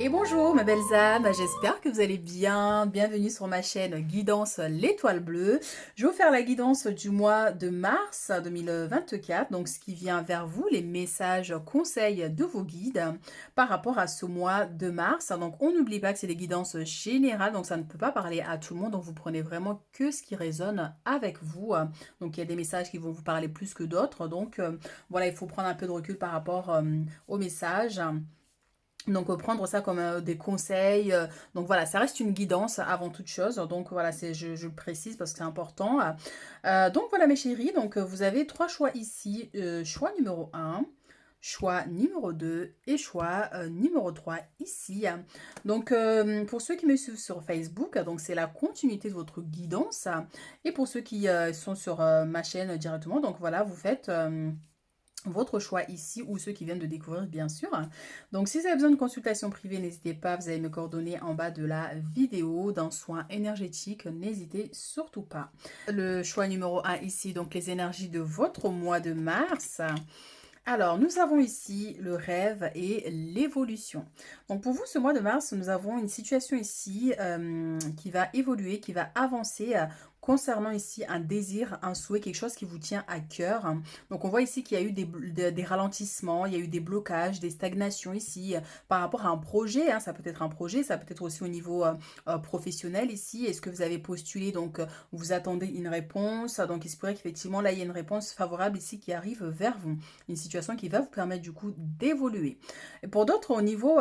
Et bonjour mes belles âmes, j'espère que vous allez bien. Bienvenue sur ma chaîne Guidance l'étoile bleue. Je vais vous faire la guidance du mois de mars 2024, donc ce qui vient vers vous, les messages, conseils de vos guides par rapport à ce mois de mars. Donc on n'oublie pas que c'est des guidances générales, donc ça ne peut pas parler à tout le monde, donc vous prenez vraiment que ce qui résonne avec vous. Donc il y a des messages qui vont vous parler plus que d'autres, donc voilà, il faut prendre un peu de recul par rapport aux messages. Donc prendre ça comme des conseils. Donc voilà, ça reste une guidance avant toute chose. Donc voilà, je le précise parce que c'est important. Donc voilà mes chéris, donc vous avez trois choix ici. Choix numéro un, choix numéro 2 et choix numéro 3 ici. Donc pour ceux qui me suivent sur Facebook, donc c'est la continuité de votre guidance. Et pour ceux qui sont sur ma chaîne directement, donc voilà, vous faites votre choix ici ou ceux qui viennent de découvrir bien sûr. Donc si vous avez besoin de consultation privée, n'hésitez pas, vous avez mes coordonnées en bas de la vidéo. D'un soin énergétique, n'hésitez surtout pas. Le choix numéro un ici, donc les énergies de votre mois de mars. Alors, nous avons ici le rêve et l'évolution. Donc, pour vous, ce mois de mars, nous avons une situation ici qui va évoluer, qui va avancer concernant ici un désir, un souhait, quelque chose qui vous tient à cœur. Donc, on voit ici qu'il y a eu des ralentissements, il y a eu des blocages, des stagnations ici par rapport à un projet. Ça peut être un projet, ça peut être aussi au niveau professionnel ici. Est-ce que vous avez postulé, donc vous attendez une réponse. Donc, il se pourrait qu'effectivement, là, il y a une réponse favorable ici qui arrive vers vous, une situation qui va vous permettre du coup d'évoluer. Et pour d'autres, au niveau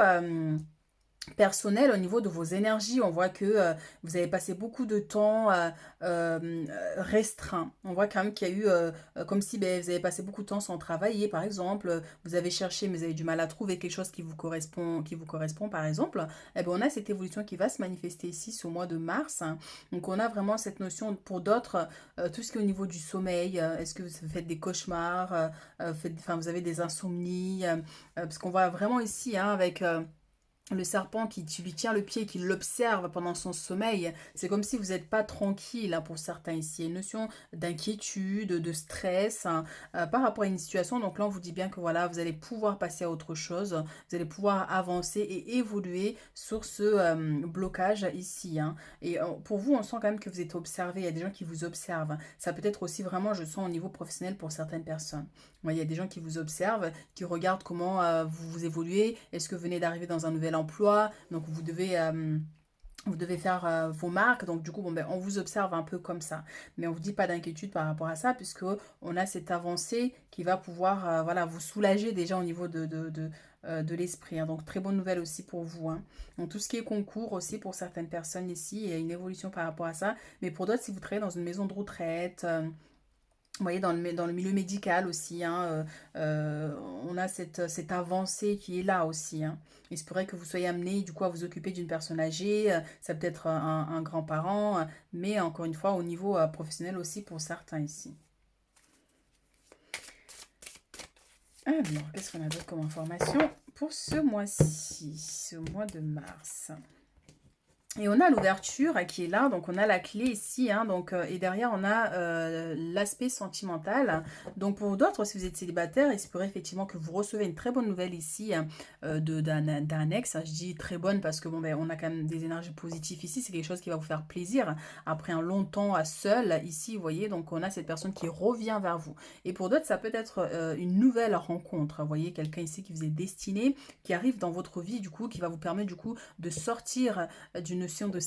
personnel, au niveau de vos énergies, on voit que vous avez passé beaucoup de temps restreint. On voit quand même qu'il y a eu, comme si vous avez passé beaucoup de temps sans travailler, par exemple. Vous avez cherché, mais vous avez du mal à trouver quelque chose qui vous correspond, par exemple. Eh bien, on a cette évolution qui va se manifester ici ce mois de mars. Donc, on a vraiment cette notion, pour d'autres, tout ce qui est au niveau du sommeil. Est-ce que vous faites des cauchemars, vous avez des insomnies, parce qu'on voit vraiment ici, avec le serpent qui lui tient le pied, qui l'observe pendant son sommeil. C'est comme si vous n'êtes pas tranquille pour certains ici. Il y a une notion d'inquiétude, de stress par rapport à une situation. Donc là, on vous dit bien que voilà, vous allez pouvoir passer à autre chose. Vous allez pouvoir avancer et évoluer sur ce blocage ici. Et pour vous, on sent quand même que vous êtes observé. Il y a des gens qui vous observent. Ça peut être aussi vraiment, je sens, au niveau professionnel pour certaines personnes. Il y a des gens qui vous observent, qui regardent comment vous évoluez. Est-ce que vous venez d'arriver dans un nouvel emploi? Donc vous devez faire vos marques. Donc du coup, on vous observe un peu comme ça. Mais on ne vous dit pas d'inquiétude par rapport à ça, puisque on a cette avancée qui va pouvoir voilà, vous soulager déjà au niveau de l'esprit. Donc très bonne nouvelle aussi pour vous. Donc tout ce qui est concours aussi pour certaines personnes ici, il y a une évolution par rapport à ça. Mais pour d'autres, si vous travaillez dans une maison de retraite, vous voyez, dans le milieu médical aussi, on a cette avancée qui est là aussi. Il se pourrait que vous soyez amené du coup à vous occuper d'une personne âgée, ça peut être un grand-parent, mais encore une fois au niveau professionnel aussi pour certains ici. Alors, qu'est-ce qu'on a d'autre comme information pour ce mois-ci, ce mois de mars? Et on a l'ouverture qui est là, donc on a la clé ici, et derrière on a l'aspect sentimental. Donc pour d'autres, si vous êtes célibataire, il se pourrait effectivement que vous recevez une très bonne nouvelle ici d'un ex. Je dis très bonne parce que on a quand même des énergies positives ici, c'est quelque chose qui va vous faire plaisir après un long temps à seul ici, vous voyez. Donc on a cette personne qui revient vers vous. Et pour d'autres, ça peut être une nouvelle rencontre, vous voyez, quelqu'un ici qui vous est destiné, qui arrive dans votre vie du coup, qui va vous permettre du coup de sortir d'une notion de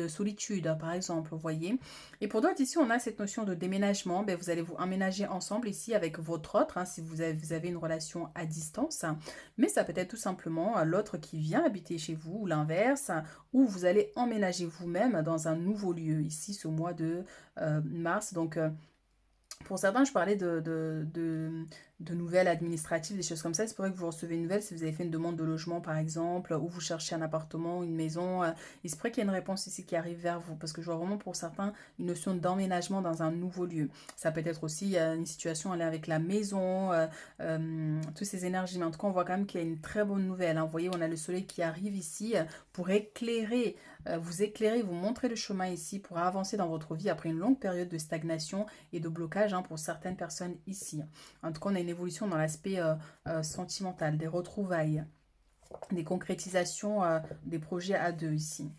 solitude, par exemple, vous voyez. Et pour d'autres, ici, on a cette notion de déménagement. Vous allez vous emménager ensemble ici avec votre autre, si vous avez une relation à distance. Mais ça peut être tout simplement l'autre qui vient habiter chez vous, ou l'inverse, ou vous allez emménager vous-même dans un nouveau lieu, ici, ce mois de mars. Donc, pour certains, je parlais de nouvelles administratives, des choses comme ça. C'est pour ça que vous recevez une nouvelle si vous avez fait une demande de logement, par exemple, ou vous cherchez un appartement, une maison. Il se pourrait qu'il y ait une réponse ici qui arrive vers vous, parce que je vois vraiment pour certains une notion d'emménagement dans un nouveau lieu. Ça peut être aussi une situation aller avec la maison, toutes ces énergies. Mais en tout cas, on voit quand même qu'il y a une très bonne nouvelle. Vous voyez, on a le soleil qui arrive ici pour éclairer, vous montrer le chemin ici pour avancer dans votre vie après une longue période de stagnation et de blocage pour certaines personnes ici. En tout cas, on a une évolution dans l'aspect sentimental, des retrouvailles. des concrétisations des projets à deux ici.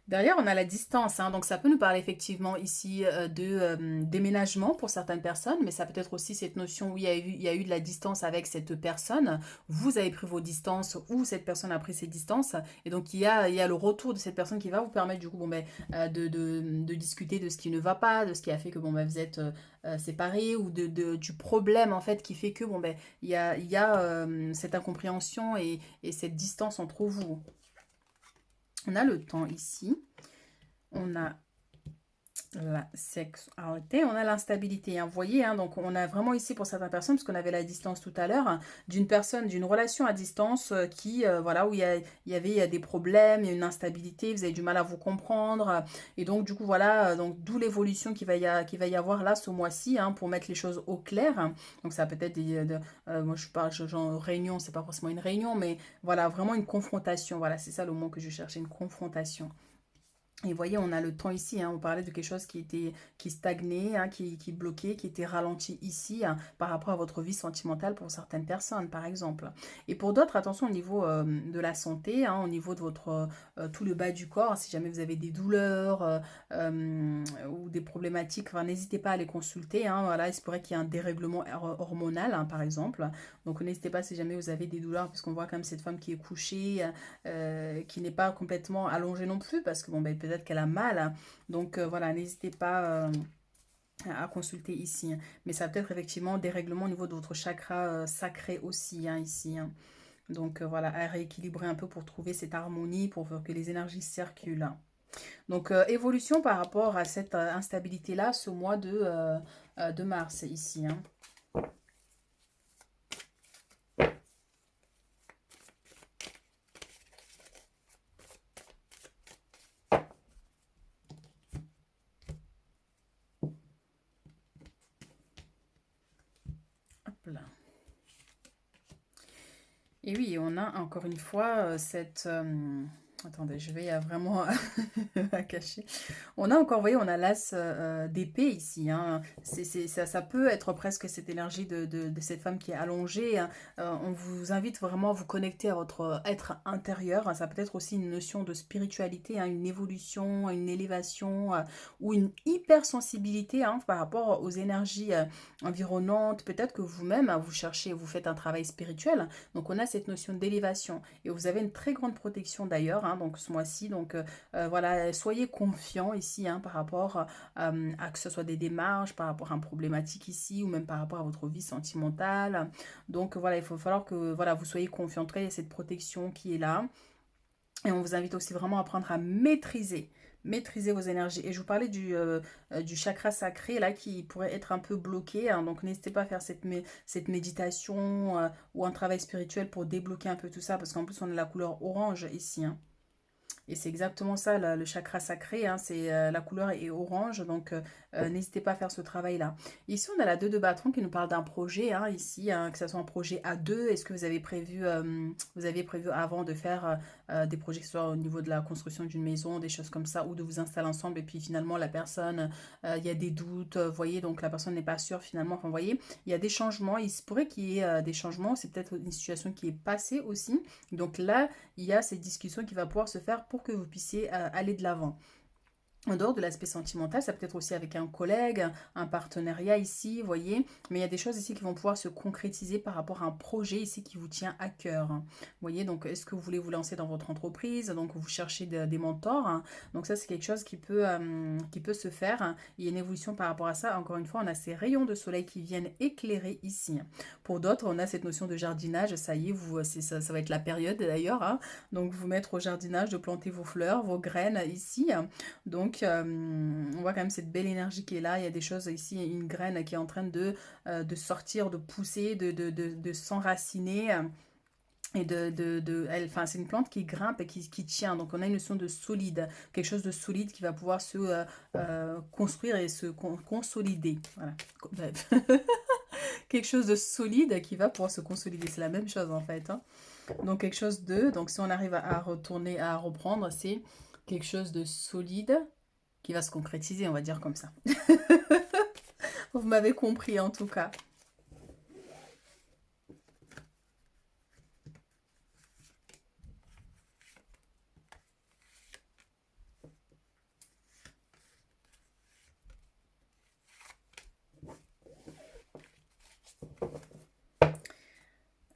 Derrière, on a la distance, hein, donc ça peut nous parler effectivement ici de déménagement pour certaines personnes, mais ça peut être aussi cette notion où il y a eu de la distance avec cette personne, vous avez pris vos distances ou cette personne a pris ses distances, et donc il y a le retour de cette personne qui va vous permettre du coup bon, ben, de discuter de ce qui ne va pas, de ce qui a fait que bon, ben, vous êtes séparés, ou du problème en fait qui fait que bon, ben, il y a cette incompréhension et cette distance entre vous. On a le temps ici, on a la sexualité, on a l'instabilité, hein. Vous voyez, hein, donc on a vraiment ici pour certaines personnes, parce qu'on avait la distance tout à l'heure, hein, d'une personne, d'une relation à distance qui, voilà, où il y avait des problèmes, il y a une instabilité, vous avez du mal à vous comprendre, et donc du coup, voilà, donc d'où l'évolution qu'il va y avoir là ce mois-ci, hein, pour mettre les choses au clair, hein. Donc ça peut être moi je parle genre réunion, c'est pas forcément une réunion, mais voilà, vraiment une confrontation, voilà, c'est ça le mot que je cherchais, une confrontation. Et vous voyez, on a le temps ici, hein, on parlait de quelque chose qui stagnait, hein, qui bloquait, qui était ralenti ici, hein, par rapport à votre vie sentimentale pour certaines personnes, par exemple. Et pour d'autres, attention au niveau de la santé, hein, au niveau de votre tout le bas du corps, si jamais vous avez des douleurs ou des problématiques, enfin, n'hésitez pas à les consulter, hein, voilà, il se pourrait qu'il y ait un dérèglement hormonal, hein, par exemple. Donc n'hésitez pas si jamais vous avez des douleurs, puisqu'on voit quand même cette femme qui est couchée, qui n'est pas complètement allongée non plus, parce que bon, ben, peut-être qu'elle a mal, hein. Donc voilà, n'hésitez pas à consulter ici, hein. Mais ça peut être effectivement des règlements au niveau de votre chakra sacré aussi, hein, ici, hein. Donc voilà, à rééquilibrer un peu pour trouver cette harmonie, pour que les énergies circulent, hein. Donc évolution par rapport à cette instabilité-là, ce mois de mars ici, hein. Hop là. Et oui, on a encore une fois cette... attendez, je vais vraiment à cacher. On a encore, vous voyez, on a l'as d'épée ici, hein. Ça peut être presque cette énergie de cette femme qui est allongée, hein. On vous invite vraiment à vous connecter à votre être intérieur, hein. Ça peut être aussi une notion de spiritualité, hein, une évolution, une élévation ou une hypersensibilité, hein, par rapport aux énergies environnantes. Peut-être que vous-même, hein, vous cherchez, vous faites un travail spirituel. Donc on a cette notion d'élévation. Et vous avez une très grande protection d'ailleurs, hein, donc ce mois-ci. Donc voilà, soyez confiants ici, hein, par rapport à que ce soit des démarches, par rapport à une problématique ici, ou même par rapport à votre vie sentimentale. Donc voilà, il faut falloir que voilà, vous soyez confiants. En tout cas, il y a cette protection qui est là. Et on vous invite aussi vraiment à apprendre à maîtriser vos énergies. Et je vous parlais du chakra sacré, là, qui pourrait être un peu bloqué, hein. Donc, n'hésitez pas à faire cette méditation ou un travail spirituel pour débloquer un peu tout ça. Parce qu'en plus, on a la couleur orange ici, hein. Et c'est exactement ça, le chakra sacré, hein, c'est la couleur est orange, donc n'hésitez pas à faire ce travail-là. Ici, on a la 2 de bâton qui nous parle d'un projet, hein, ici, hein, que ce soit un projet à deux. Est-ce que vous aviez prévu avant de faire des projets, que ce soit au niveau de la construction d'une maison, des choses comme ça, ou de vous installer ensemble, et puis finalement, la personne, il y a des doutes, vous voyez, donc la personne n'est pas sûre finalement, enfin, vous voyez, il y a des changements, il se pourrait qu'il y ait des changements, c'est peut-être une situation qui est passée aussi. Donc là, il y a cette discussion qui va pouvoir se faire pour que vous puissiez aller de l'avant. En dehors de l'aspect sentimental, ça peut être aussi avec un collègue, un partenariat ici, vous voyez. Mais il y a des choses ici qui vont pouvoir se concrétiser par rapport à un projet ici qui vous tient à cœur, hein. Vous voyez, donc est-ce que vous voulez vous lancer dans votre entreprise? Donc vous cherchez des mentors, hein. Donc ça, c'est quelque chose qui peut se faire, hein. Il y a une évolution par rapport à ça. Encore une fois, on a ces rayons de soleil qui viennent éclairer ici. Pour d'autres, on a cette notion de jardinage. Ça y est, ça va être la période d'ailleurs, hein. Donc vous mettre au jardinage, de planter vos fleurs, vos graines ici. Donc, on voit quand même cette belle énergie qui est là. Il y a des choses ici, une graine qui est en train de sortir, de pousser, de s'enraciner. Et enfin, c'est une plante qui grimpe et qui tient. Donc, on a une notion de solide. Quelque chose de solide qui va pouvoir se construire et se consolider. Voilà. Bref. Quelque chose de solide qui va pouvoir se consolider. C'est la même chose en fait, hein. Donc, quelque chose de... Donc, si on arrive à retourner, à reprendre, c'est quelque chose de solide qui va se concrétiser, on va dire comme ça. Vous m'avez compris en tout cas.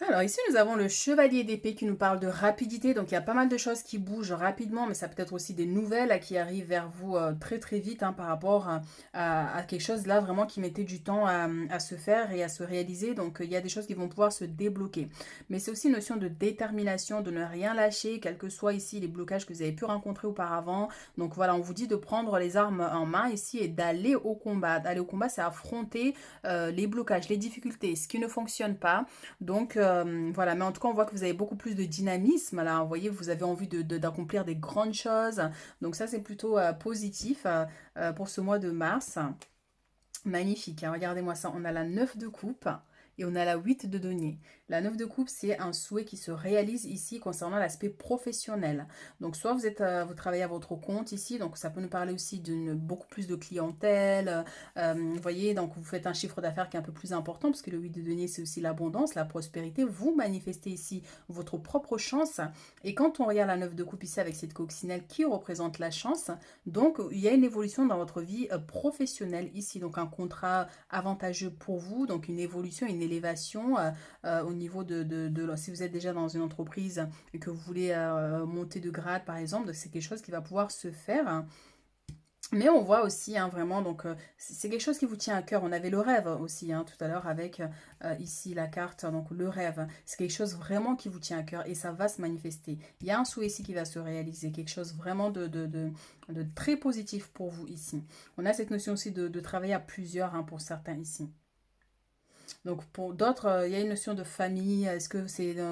Alors ici, nous avons le chevalier d'épée qui nous parle de rapidité. Donc il y a pas mal de choses qui bougent rapidement, mais ça peut être aussi des nouvelles qui arrivent vers vous très très vite par rapport à quelque chose là vraiment qui mettait du temps à se faire et à se réaliser. Donc il y a des choses qui vont pouvoir se débloquer. Mais c'est aussi une notion de détermination, de ne rien lâcher, quels que soient ici les blocages que vous avez pu rencontrer auparavant. Donc voilà, on vous dit de prendre les armes en main ici et d'aller au combat. D'aller au combat, c'est affronter les blocages, les difficultés, ce qui ne fonctionne pas. Donc voilà, mais en tout cas, on voit que vous avez beaucoup plus de dynamisme. Là, vous voyez, vous avez envie d'accomplir des grandes choses. Donc ça, c'est plutôt positif pour ce mois de mars. Magnifique, hein, regardez-moi ça. On a la 9 de coupe et on a la 8 de denier. La 9 de coupe, c'est un souhait qui se réalise ici concernant l'aspect professionnel. Donc, soit vous travaillez à votre compte ici, donc ça peut nous parler aussi d'une beaucoup plus de clientèle. Vous voyez, donc vous faites un chiffre d'affaires qui est un peu plus important parce que le 8 de denier, c'est aussi l'abondance, la prospérité. Vous manifestez ici votre propre chance. Et quand on regarde la 9 de coupe ici avec cette coccinelle qui représente la chance, donc il y a une évolution dans votre vie professionnelle ici. Donc, un contrat avantageux pour vous, donc une évolution, une élévation au niveau si vous êtes déjà dans une entreprise et que vous voulez monter de grade par exemple, c'est quelque chose qui va pouvoir se faire. Mais on voit aussi vraiment, donc c'est quelque chose qui vous tient à cœur. On avait le rêve aussi tout à l'heure avec ici la carte, donc le rêve. C'est quelque chose vraiment qui vous tient à cœur et ça va se manifester. Il y a un souhait ici qui va se réaliser, quelque chose vraiment de très positif pour vous ici. On a cette notion aussi de travailler à plusieurs pour certains ici. Donc pour d'autres, il y a une notion de famille. Est-ce que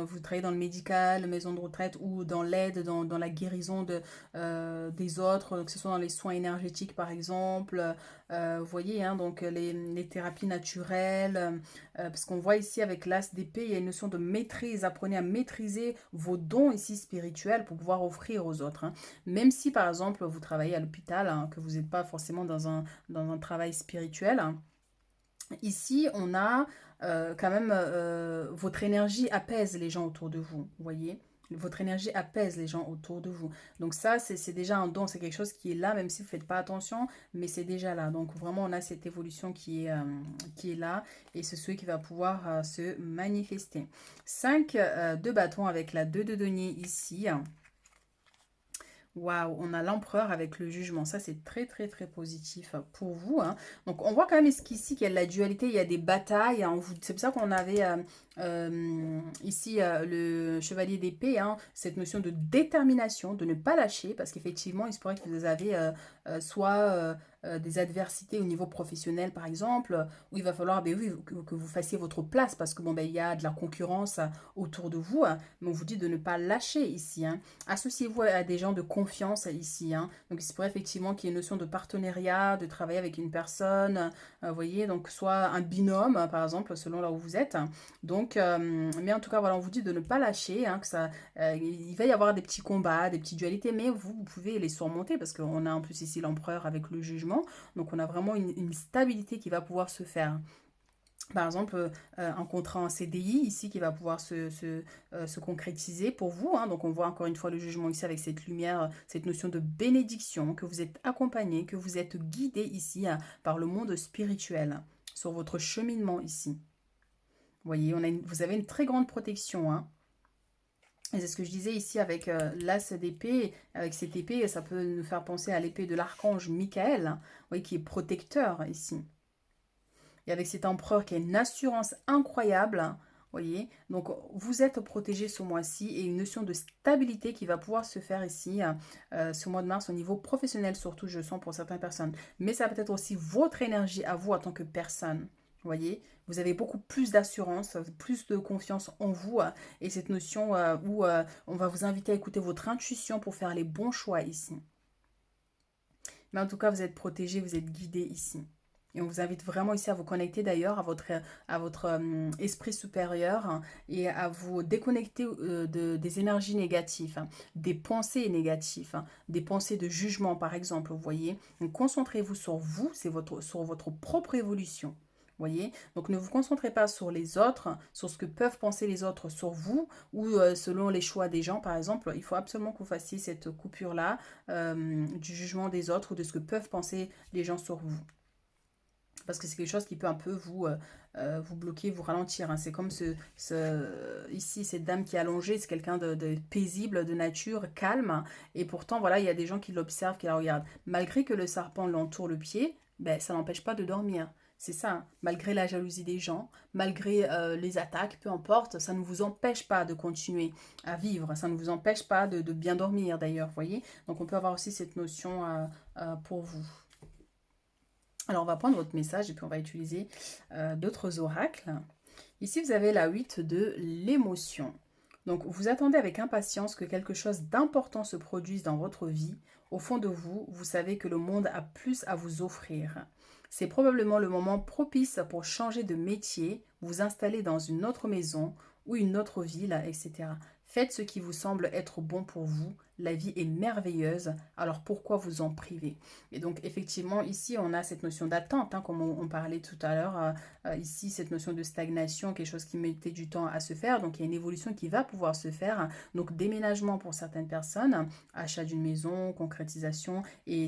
vous travaillez dans le médical, maison de retraite ou dans l'aide, dans la guérison des autres, que ce soit dans les soins énergétiques par exemple. Vous voyez, donc les thérapies naturelles. Parce qu'on voit ici avec l'as d'épée, il y a une notion de maîtrise. Apprenez à maîtriser vos dons ici spirituels pour pouvoir offrir aux autres. Même si par exemple vous travaillez à l'hôpital, que vous n'êtes pas forcément dans un travail spirituel. Ici, on a quand même votre énergie apaise les gens autour de vous, vous voyez. Votre énergie apaise les gens autour de vous. Donc ça, c'est déjà un don, c'est quelque chose qui est là, même si vous ne faites pas attention, mais c'est déjà là. Donc vraiment, on a cette évolution qui est là et c'est ce qui va pouvoir se manifester. 5 de bâton avec la 2 de denier ici. Waouh, on a l'empereur avec le jugement. Ça, c'est très, très, très positif pour vous. Donc, on voit quand même ici qu'il y a de la dualité, il y a des batailles. C'est pour ça qu'on avait ici le chevalier d'épée, cette notion de détermination, de ne pas lâcher, parce qu'effectivement, il se pourrait que vous avez soit des adversités au niveau professionnel, par exemple, où il va falloir oui, que vous fassiez votre place, parce que il y a de la concurrence autour de vous. Mais on vous dit de ne pas lâcher ici. Associez-vous à des gens de confiance ici. Donc, il se pourrait effectivement qu'il y ait une notion de partenariat, de travailler avec une personne, vous voyez, donc soit un binôme, par exemple, selon là où vous êtes. Donc, mais en tout cas, voilà, on vous dit de ne pas lâcher, il va y avoir des petits combats, des petites dualités, mais vous pouvez les surmonter parce qu'on a en plus ici l'empereur avec le jugement. Donc, on a vraiment une stabilité qui va pouvoir se faire. Par exemple, un contrat en CDI ici qui va pouvoir se concrétiser pour vous. Donc, on voit encore une fois le jugement ici avec cette lumière, cette notion de bénédiction, que vous êtes accompagné, que vous êtes guidé ici par le monde spirituel sur votre cheminement ici. Vous voyez, vous avez une très grande protection. Et c'est ce que je disais ici avec l'as d'épée. Avec cette épée, ça peut nous faire penser à l'épée de l'archange Michael, vous voyez, qui est protecteur ici. Et avec cet empereur qui a une assurance incroyable, vous voyez, donc vous êtes protégé ce mois-ci et une notion de stabilité qui va pouvoir se faire ici ce mois de mars au niveau professionnel surtout, je sens pour certaines personnes. Mais ça peut être aussi votre énergie à vous en tant que personne. Vous voyez, vous avez beaucoup plus d'assurance, plus de confiance en vous et cette notion où on va vous inviter à écouter votre intuition pour faire les bons choix ici. Mais en tout cas, vous êtes protégé, vous êtes guidé ici. Et on vous invite vraiment ici à vous connecter d'ailleurs à votre esprit supérieur, hein, et à vous déconnecter des énergies négatives, hein, des pensées négatives, hein, des pensées de jugement par exemple, vous voyez. Donc concentrez-vous sur vous, c'est sur votre propre évolution. Voyez, donc ne vous concentrez pas sur les autres, sur ce que peuvent penser les autres sur vous ou selon les choix des gens par exemple. Il faut absolument que vous fassiez cette coupure-là du jugement des autres ou de ce que peuvent penser les gens sur vous. Parce que c'est quelque chose qui peut un peu vous bloquer, vous ralentir, hein. C'est comme ici, cette dame qui est allongée, c'est quelqu'un de paisible, de nature, calme. Et pourtant, voilà, il y a des gens qui l'observent, qui la regardent. Malgré que le serpent l'entoure le pied, ben, ça n'empêche pas de dormir. C'est ça, hein. Malgré la jalousie des gens, malgré les attaques, peu importe, ça ne vous empêche pas de continuer à vivre. Ça ne vous empêche pas de bien dormir d'ailleurs, vous voyez. Donc on peut avoir aussi cette notion pour vous. Alors, on va prendre votre message et puis on va utiliser d'autres oracles. Ici, vous avez la 8 de l'émotion. Donc, vous attendez avec impatience que quelque chose d'important se produise dans votre vie. Au fond de vous, vous savez que le monde a plus à vous offrir. C'est probablement le moment propice pour changer de métier, vous installer dans une autre maison ou une autre ville, etc. Faites ce qui vous semble être bon pour vous. La vie est merveilleuse, alors pourquoi vous en priver? Et donc, effectivement, ici, on a cette notion d'attente, hein, comme on parlait tout à l'heure. Ici, cette notion de stagnation, quelque chose qui mettait du temps à se faire. Donc, il y a une évolution qui va pouvoir se faire. Donc, déménagement pour certaines personnes, achat d'une maison, concrétisation. Et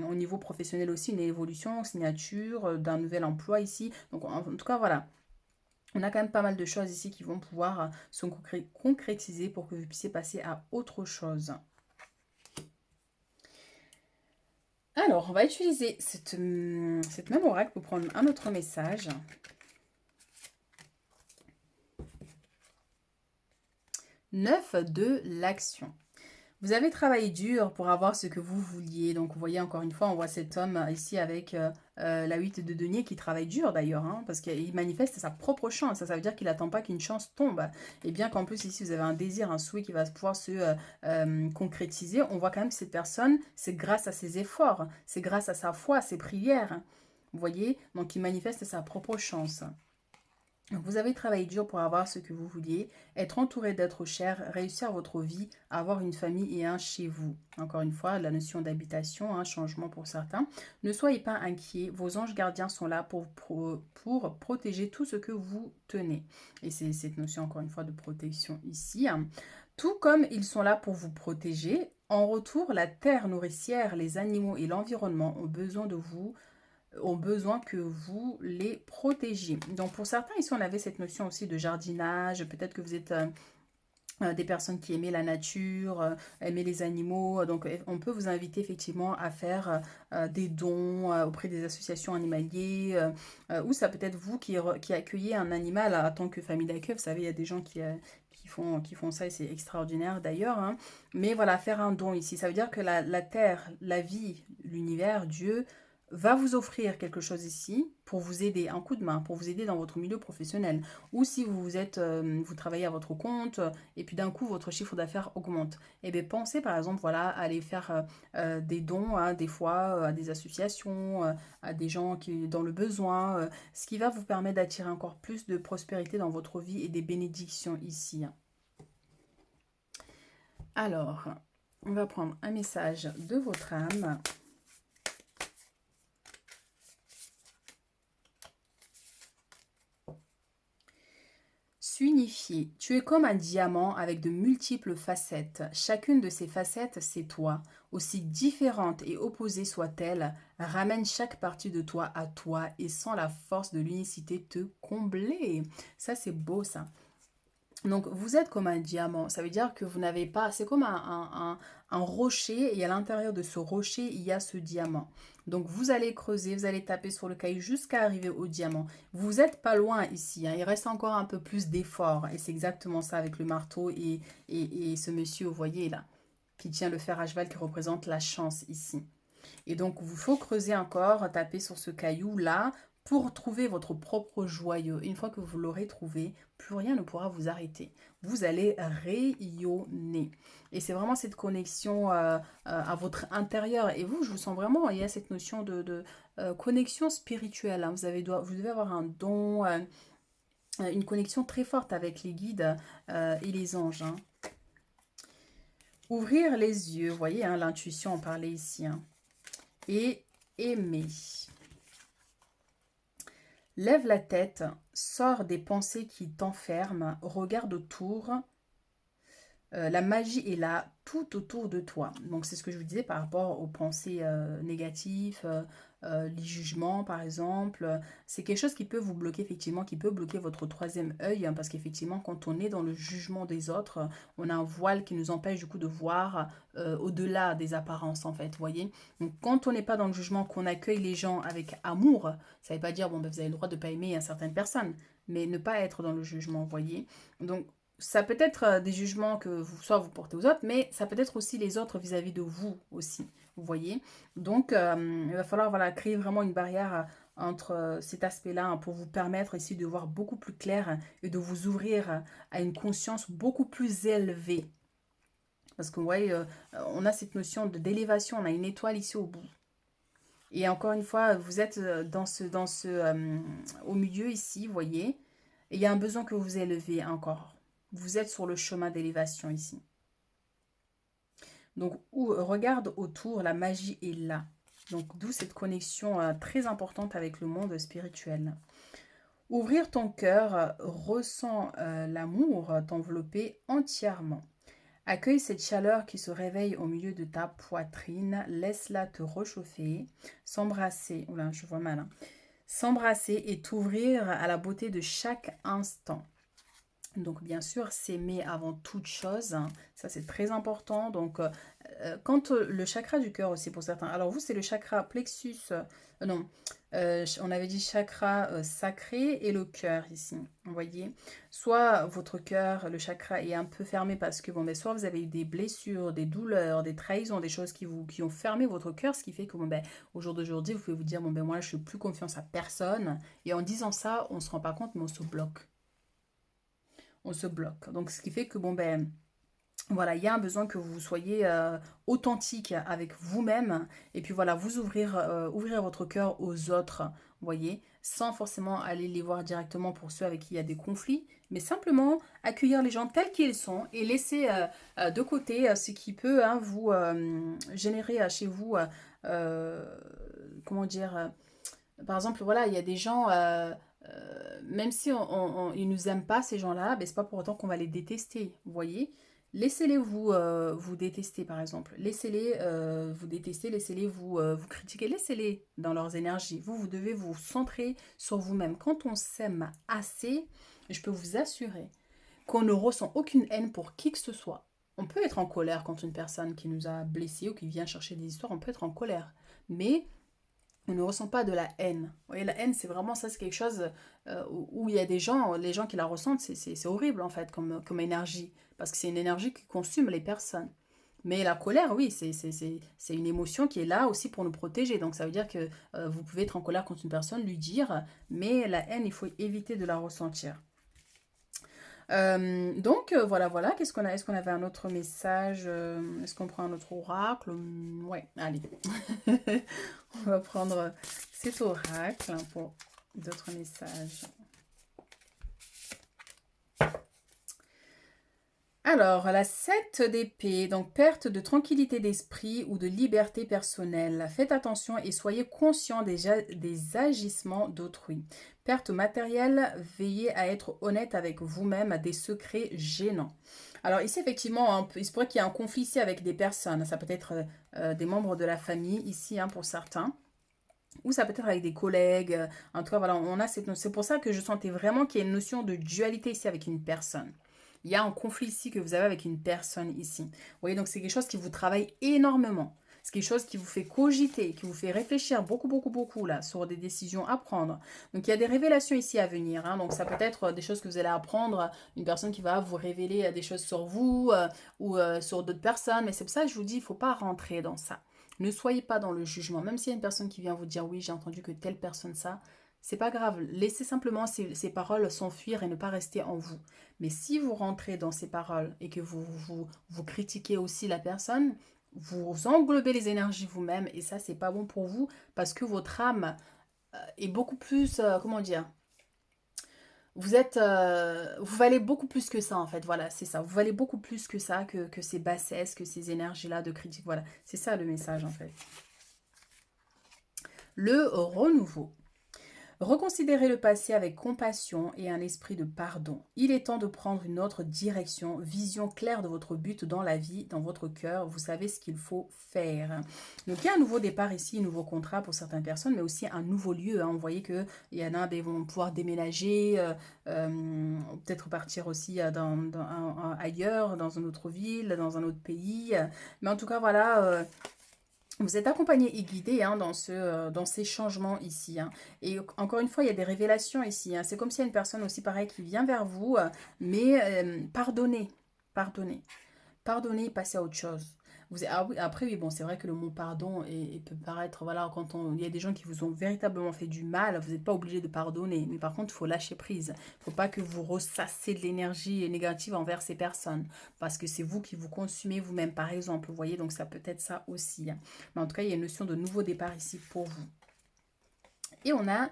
au niveau professionnel aussi, une évolution, signature d'un nouvel emploi ici. Donc, en tout cas, voilà. On a quand même pas mal de choses ici qui vont pouvoir se concrétiser pour que vous puissiez passer à autre chose. Alors, on va utiliser cette même oracle pour prendre un autre message. 9 de l'action. Vous avez travaillé dur pour avoir ce que vous vouliez. Donc, vous voyez, encore une fois, on voit cet homme ici avec la 8 de denier qui travaille dur d'ailleurs, hein, parce qu'il manifeste sa propre chance. Ça veut dire qu'il n'attend pas qu'une chance tombe. Et bien qu'en plus, ici, vous avez un désir, un souhait qui va pouvoir se concrétiser, on voit quand même que cette personne, c'est grâce à ses efforts, c'est grâce à sa foi, à ses prières. Vous voyez, donc il manifeste sa propre chance. Vous avez travaillé dur pour avoir ce que vous vouliez, être entouré d'êtres chers, réussir votre vie, avoir une famille et un chez vous. Encore une fois, la notion d'habitation, un changement pour certains. Ne soyez pas inquiets, vos anges gardiens sont là pour protéger tout ce que vous tenez. Et c'est cette notion, encore une fois, de protection ici. Tout comme ils sont là pour vous protéger, en retour, la terre nourricière, les animaux et l'environnement ont besoin de vous, ont besoin que vous les protégiez. Donc pour certains, ici on avait cette notion aussi de jardinage, peut-être que vous êtes des personnes qui aimaient la nature, aimaient les animaux, donc on peut vous inviter effectivement à faire des dons auprès des associations animalières, ou ça peut être vous qui accueillez un animal en tant que famille d'accueil. Vous savez, il y a des gens qui font ça et c'est extraordinaire d'ailleurs, hein. Mais voilà, faire un don ici, ça veut dire que la terre, la vie, l'univers, Dieu va vous offrir quelque chose ici pour vous aider, un coup de main, pour vous aider dans votre milieu professionnel. Ou si vous travaillez à votre compte et puis d'un coup votre chiffre d'affaires augmente. Et bien pensez par exemple voilà, à aller faire des dons des fois à des associations, à des gens qui dans le besoin, ce qui va vous permettre d'attirer encore plus de prospérité dans votre vie et des bénédictions ici. Alors, on va prendre un message de votre âme. S'unifier. Tu es comme un diamant avec de multiples facettes. Chacune de ces facettes, c'est toi. Aussi différente et opposée soit-elle, ramène chaque partie de toi à toi et sans la force de l'unicité te combler. Ça, c'est beau, ça. Donc, vous êtes comme un diamant. Ça veut dire que vous n'avez pas... C'est comme un rocher et à l'intérieur de ce rocher, il y a ce diamant. Donc, vous allez creuser, vous allez taper sur le caillou jusqu'à arriver au diamant. Vous n'êtes pas loin ici, hein. Il reste encore un peu plus d'effort. Et c'est exactement ça avec le marteau et ce monsieur, vous voyez là, qui tient le fer à cheval qui représente la chance ici. Et donc, il faut creuser encore, taper sur ce caillou-là pour trouver votre propre joyau. Une fois que vous l'aurez trouvé, plus rien ne pourra vous arrêter. Vous allez rayonner. Et c'est vraiment cette connexion à votre intérieur. Et vous, je vous sens vraiment, il y a cette notion de connexion spirituelle, hein. Vous devez avoir un don, une connexion très forte avec les guides et les anges, hein. Ouvrir les yeux, vous voyez, hein, l'intuition, on parlait ici, hein. Et aimer. Lève la tête, sors des pensées qui t'enferment, regarde autour. La magie est là, tout autour de toi. Donc, c'est ce que je vous disais par rapport aux pensées négatives, les jugements, par exemple. C'est quelque chose qui peut vous bloquer, effectivement, qui peut bloquer votre troisième œil, hein, parce qu'effectivement, quand on est dans le jugement des autres, on a un voile qui nous empêche, du coup, de voir au-delà des apparences, en fait, vous voyez. Donc, quand on n'est pas dans le jugement, qu'on accueille les gens avec amour, ça ne veut pas dire, bon, ben, vous avez le droit de ne pas aimer certaines personnes, mais ne pas être dans le jugement, vous voyez. Donc, ça peut être des jugements que soit vous portez aux autres, mais ça peut être aussi les autres vis-à-vis de vous aussi, vous voyez. Donc, il va falloir voilà, créer vraiment une barrière entre cet aspect-là, hein, pour vous permettre ici de voir beaucoup plus clair et de vous ouvrir à une conscience beaucoup plus élevée. Parce que vous voyez, on a cette notion d'élévation, on a une étoile ici au bout. Et encore une fois, vous êtes au milieu ici, vous voyez, et il y a un besoin que vous élevez encore. Vous êtes sur le chemin d'élévation ici. Donc, regarde autour, la magie est là. Donc, d'où cette connexion très importante avec le monde spirituel. Ouvrir ton cœur, ressens l'amour t'envelopper entièrement. Accueille cette chaleur qui se réveille au milieu de ta poitrine. Laisse-la te réchauffer. S'embrasser. Oula, je vois mal, hein. S'embrasser et t'ouvrir à la beauté de chaque instant. Donc, bien sûr, s'aimer avant toute chose, hein, ça c'est très important. Donc, quand le chakra du cœur aussi pour certains, alors vous c'est le chakra plexus, non, on avait dit chakra sacré et le cœur ici, vous voyez. Soit votre cœur, le chakra est un peu fermé parce que, bon, ben, soit vous avez eu des blessures, des douleurs, des trahisons, des choses qui ont fermé votre cœur, ce qui fait que, bon, ben, au jour d'aujourd'hui, vous pouvez vous dire, bon, ben, moi je n'ai plus confiance à personne. Et en disant ça, on ne se rend pas compte, mais on se bloque. On se bloque. Donc, ce qui fait que, bon, ben, voilà, il y a un besoin que vous soyez authentique avec vous-même. Et puis, voilà, vous ouvrir votre cœur aux autres, vous voyez, sans forcément aller les voir directement pour ceux avec qui il y a des conflits, mais simplement accueillir les gens tels qu'ils sont et laisser de côté ce qui peut, hein, vous générer chez vous, comment dire, par exemple, voilà, il y a des gens, même si ils nous aiment pas, ces gens-là, ben, c'est pas pour autant qu'on va les détester, vous voyez. Laissez-les vous détester, par exemple. Laissez-les vous détester, laissez-les vous critiquer, laissez-les dans leurs énergies. Vous devez vous centrer sur vous-même. Quand on s'aime assez, je peux vous assurer qu'on ne ressent aucune haine pour qui que ce soit. On peut être en colère contre une personne qui nous a blessés ou qui vient chercher des histoires, on peut être en colère. Mais on ne ressent pas de la haine. Vous voyez, la haine, c'est vraiment ça, c'est quelque chose où il y a des gens, les gens qui la ressentent, c'est horrible en fait comme énergie, parce que c'est une énergie qui consume les personnes. Mais la colère, oui, c'est une émotion qui est là aussi pour nous protéger. Donc ça veut dire que vous pouvez être en colère contre une personne, lui dire, mais la haine, il faut éviter de la ressentir. Donc voilà, voilà. Qu'est-ce qu'on a? Est-ce qu'on avait un autre message? Est-ce qu'on prend un autre oracle? Ouais, allez. On va prendre cet oracle, hein, pour d'autres messages. Alors, la 7 d'épée, donc perte de tranquillité d'esprit ou de liberté personnelle. Faites attention et soyez conscient des agissements d'autrui. Perte matérielle, veillez à être honnête avec vous-même, à des secrets gênants. Alors ici, effectivement, il se pourrait qu'il y ait un conflit ici avec des personnes. Ça peut être des membres de la famille ici, hein, pour certains. Ou ça peut être avec des collègues. En tout cas, voilà, on a cette notion. C'est pour ça que je sentais vraiment qu'il y a une notion de dualité ici avec une personne. Il y a un conflit ici que vous avez avec une personne ici. Vous voyez, donc c'est quelque chose qui vous travaille énormément. C'est quelque chose qui vous fait cogiter, qui vous fait réfléchir beaucoup, beaucoup, beaucoup là, sur des décisions à prendre. Donc il y a des révélations ici à venir, hein. Donc ça peut être des choses que vous allez apprendre, une personne qui va vous révéler des choses sur vous ou sur d'autres personnes. Mais c'est pour ça que je vous dis, il ne faut pas rentrer dans ça. Ne soyez pas dans le jugement. Même s'il y a une personne qui vient vous dire, oui, j'ai entendu que telle personne ça, c'est pas grave. Laissez simplement ces paroles s'enfuir et ne pas rester en vous. Mais si vous rentrez dans ces paroles et que vous critiquez aussi la personne, vous englobez les énergies vous-même et ça, c'est pas bon pour vous parce que votre âme est beaucoup plus, comment dire, vous valez beaucoup plus que ça en fait, voilà, c'est ça. Vous valez beaucoup plus que ça, que ces bassesses, que ces énergies-là de critique, voilà. C'est ça le message en fait. Le renouveau. Reconsidérez le passé avec compassion et un esprit de pardon. Il est temps de prendre une autre direction, vision claire de votre but dans la vie, dans votre cœur. Vous savez ce qu'il faut faire. Donc il y a un nouveau départ ici, un nouveau contrat pour certaines personnes, mais aussi un nouveau lieu. Hein. Vous voyez qu'il y en a qui vont pouvoir déménager, peut-être partir aussi ailleurs, dans une autre ville, dans un autre pays. Mais en tout cas, voilà. Vous êtes accompagné et guidé hein, dans ces changements ici. Hein. Et encore une fois, il y a des révélations ici. Hein. C'est comme s'il y a une personne aussi pareil qui vient vers vous, mais pardonnez, pardonnez. Pardonnez et passez à autre chose. Ah oui, après, oui, bon, c'est vrai que le mot pardon peut paraître, voilà, il y a des gens qui vous ont véritablement fait du mal, vous n'êtes pas obligé de pardonner. Mais par contre, il faut lâcher prise. Il ne faut pas que vous ressassez de l'énergie négative envers ces personnes. Parce que c'est vous qui vous consumez vous-même, par exemple. Vous voyez, donc ça peut être ça aussi. Hein. Mais en tout cas, il y a une notion de nouveau départ ici pour vous. Et on a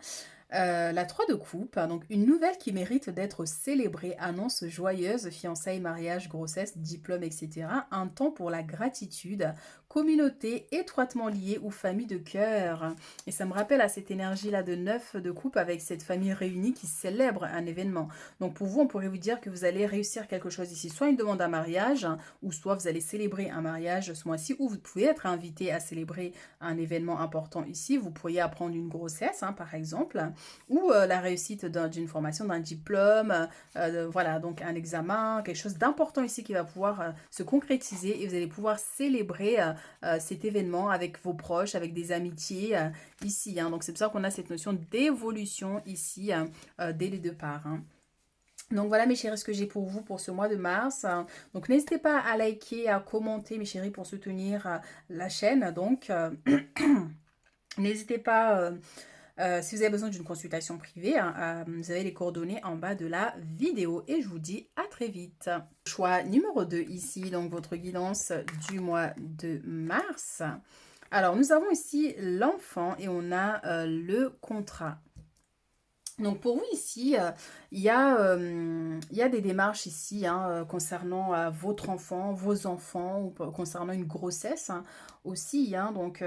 la 3 de coupe, hein, donc une nouvelle qui mérite d'être célébrée, annonce joyeuse, fiançailles, mariage, grossesse, diplôme, etc. Un temps pour la gratitude, communauté étroitement liée ou famille de cœur. Et ça me rappelle à cette énergie-là de 9 de coupe avec cette famille réunie qui célèbre un événement. Donc pour vous, on pourrait vous dire que vous allez réussir quelque chose ici, soit une demande à mariage, hein, ou soit vous allez célébrer un mariage ce mois-ci, ou vous pouvez être invité à célébrer un événement important ici. Vous pourriez apprendre une grossesse, hein, par exemple, ou la réussite d'une formation, d'un diplôme, voilà, donc un examen, quelque chose d'important ici qui va pouvoir se concrétiser et vous allez pouvoir célébrer cet événement avec vos proches, avec des amitiés ici. Hein. Donc c'est pour ça qu'on a cette notion d'évolution ici dès les deux parts. Hein. Donc voilà mes chéris ce que j'ai pour vous pour ce mois de mars. Donc n'hésitez pas à liker, à commenter mes chéris pour soutenir la chaîne. Donc n'hésitez pas... si vous avez besoin d'une consultation privée, hein, vous avez les coordonnées en bas de la vidéo et je vous dis à très vite. Choix numéro 2 ici, donc votre guidance du mois de mars. Alors nous avons ici l'enfant et on a le contrat. Donc pour vous ici, il y a des démarches ici hein, concernant votre enfant, vos enfants, ou concernant une grossesse hein, aussi. Hein, donc,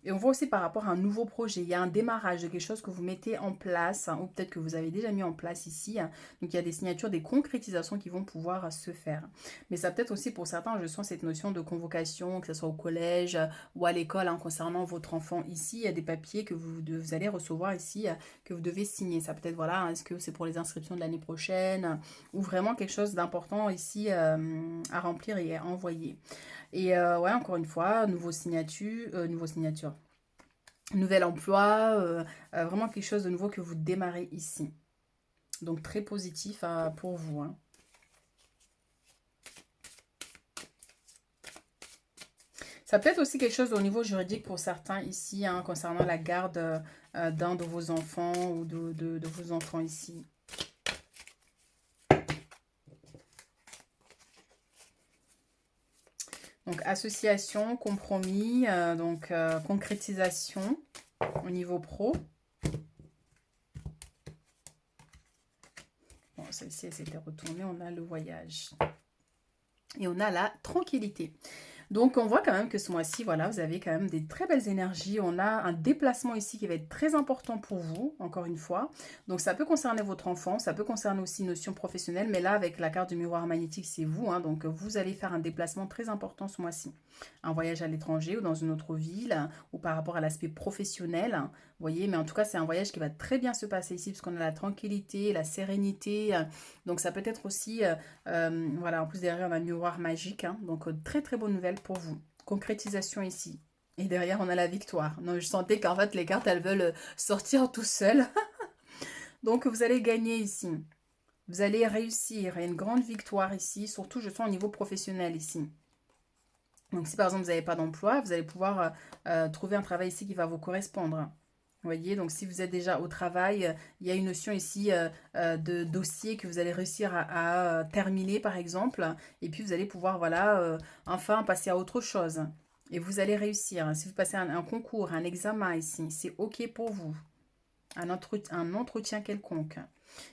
et on voit aussi par rapport à un nouveau projet, il y a un démarrage de quelque chose que vous mettez en place, hein, ou peut-être que vous avez déjà mis en place ici. Hein, donc il y a des signatures, des concrétisations qui vont pouvoir se faire. Mais ça peut-être aussi pour certains, je sens cette notion de convocation, que ce soit au collège ou à l'école, hein, concernant votre enfant ici. Il y a des papiers que vous allez recevoir ici, que vous devez signer. Ça peut être, voilà, est-ce que c'est pour les inscriptions de l'année prochaine ou vraiment quelque chose d'important ici à remplir et à envoyer. Et ouais, encore une fois, nouveau signature, nouvel emploi, vraiment quelque chose de nouveau que vous démarrez ici. Donc très positif pour vous. Hein. Ça peut être aussi quelque chose au niveau juridique pour certains ici, hein, concernant la garde d'un de vos enfants ou de vos enfants ici. Donc, association, compromis, concrétisation au niveau pro. Bon, celle-ci, elle s'était retournée. On a le voyage. Et on a la tranquillité. Donc, on voit quand même que ce mois-ci, voilà, vous avez quand même des très belles énergies. On a un déplacement ici qui va être très important pour vous, encore une fois. Donc, ça peut concerner votre enfant, ça peut concerner aussi une notion professionnelle. Mais là, avec la carte du miroir magnétique, c'est vous. Hein, donc, vous allez faire un déplacement très important ce mois-ci. Un voyage à l'étranger ou dans une autre ville ou par rapport à l'aspect professionnel. Vous voyez, mais en tout cas, c'est un voyage qui va très bien se passer ici parce qu'on a la tranquillité, la sérénité. Donc, ça peut être aussi, voilà, en plus derrière, on a un miroir magique. Hein, donc, très, très bonne nouvelle pour vous. Concrétisation ici. Et derrière, on a la victoire. Non, je sentais qu'en fait, les cartes, elles veulent sortir tout seules. Donc, vous allez gagner ici. Vous allez réussir. Il y a une grande victoire ici. Surtout, je sens au niveau professionnel ici. Donc, si par exemple, vous n'avez pas d'emploi, vous allez pouvoir trouver un travail ici qui va vous correspondre. Vous voyez, donc si vous êtes déjà au travail, il y a une notion ici de dossier que vous allez réussir à terminer, par exemple, et puis vous allez pouvoir, voilà, enfin passer à autre chose. Et vous allez réussir. Si vous passez un concours, un examen ici, c'est OK pour vous. Un entretien quelconque.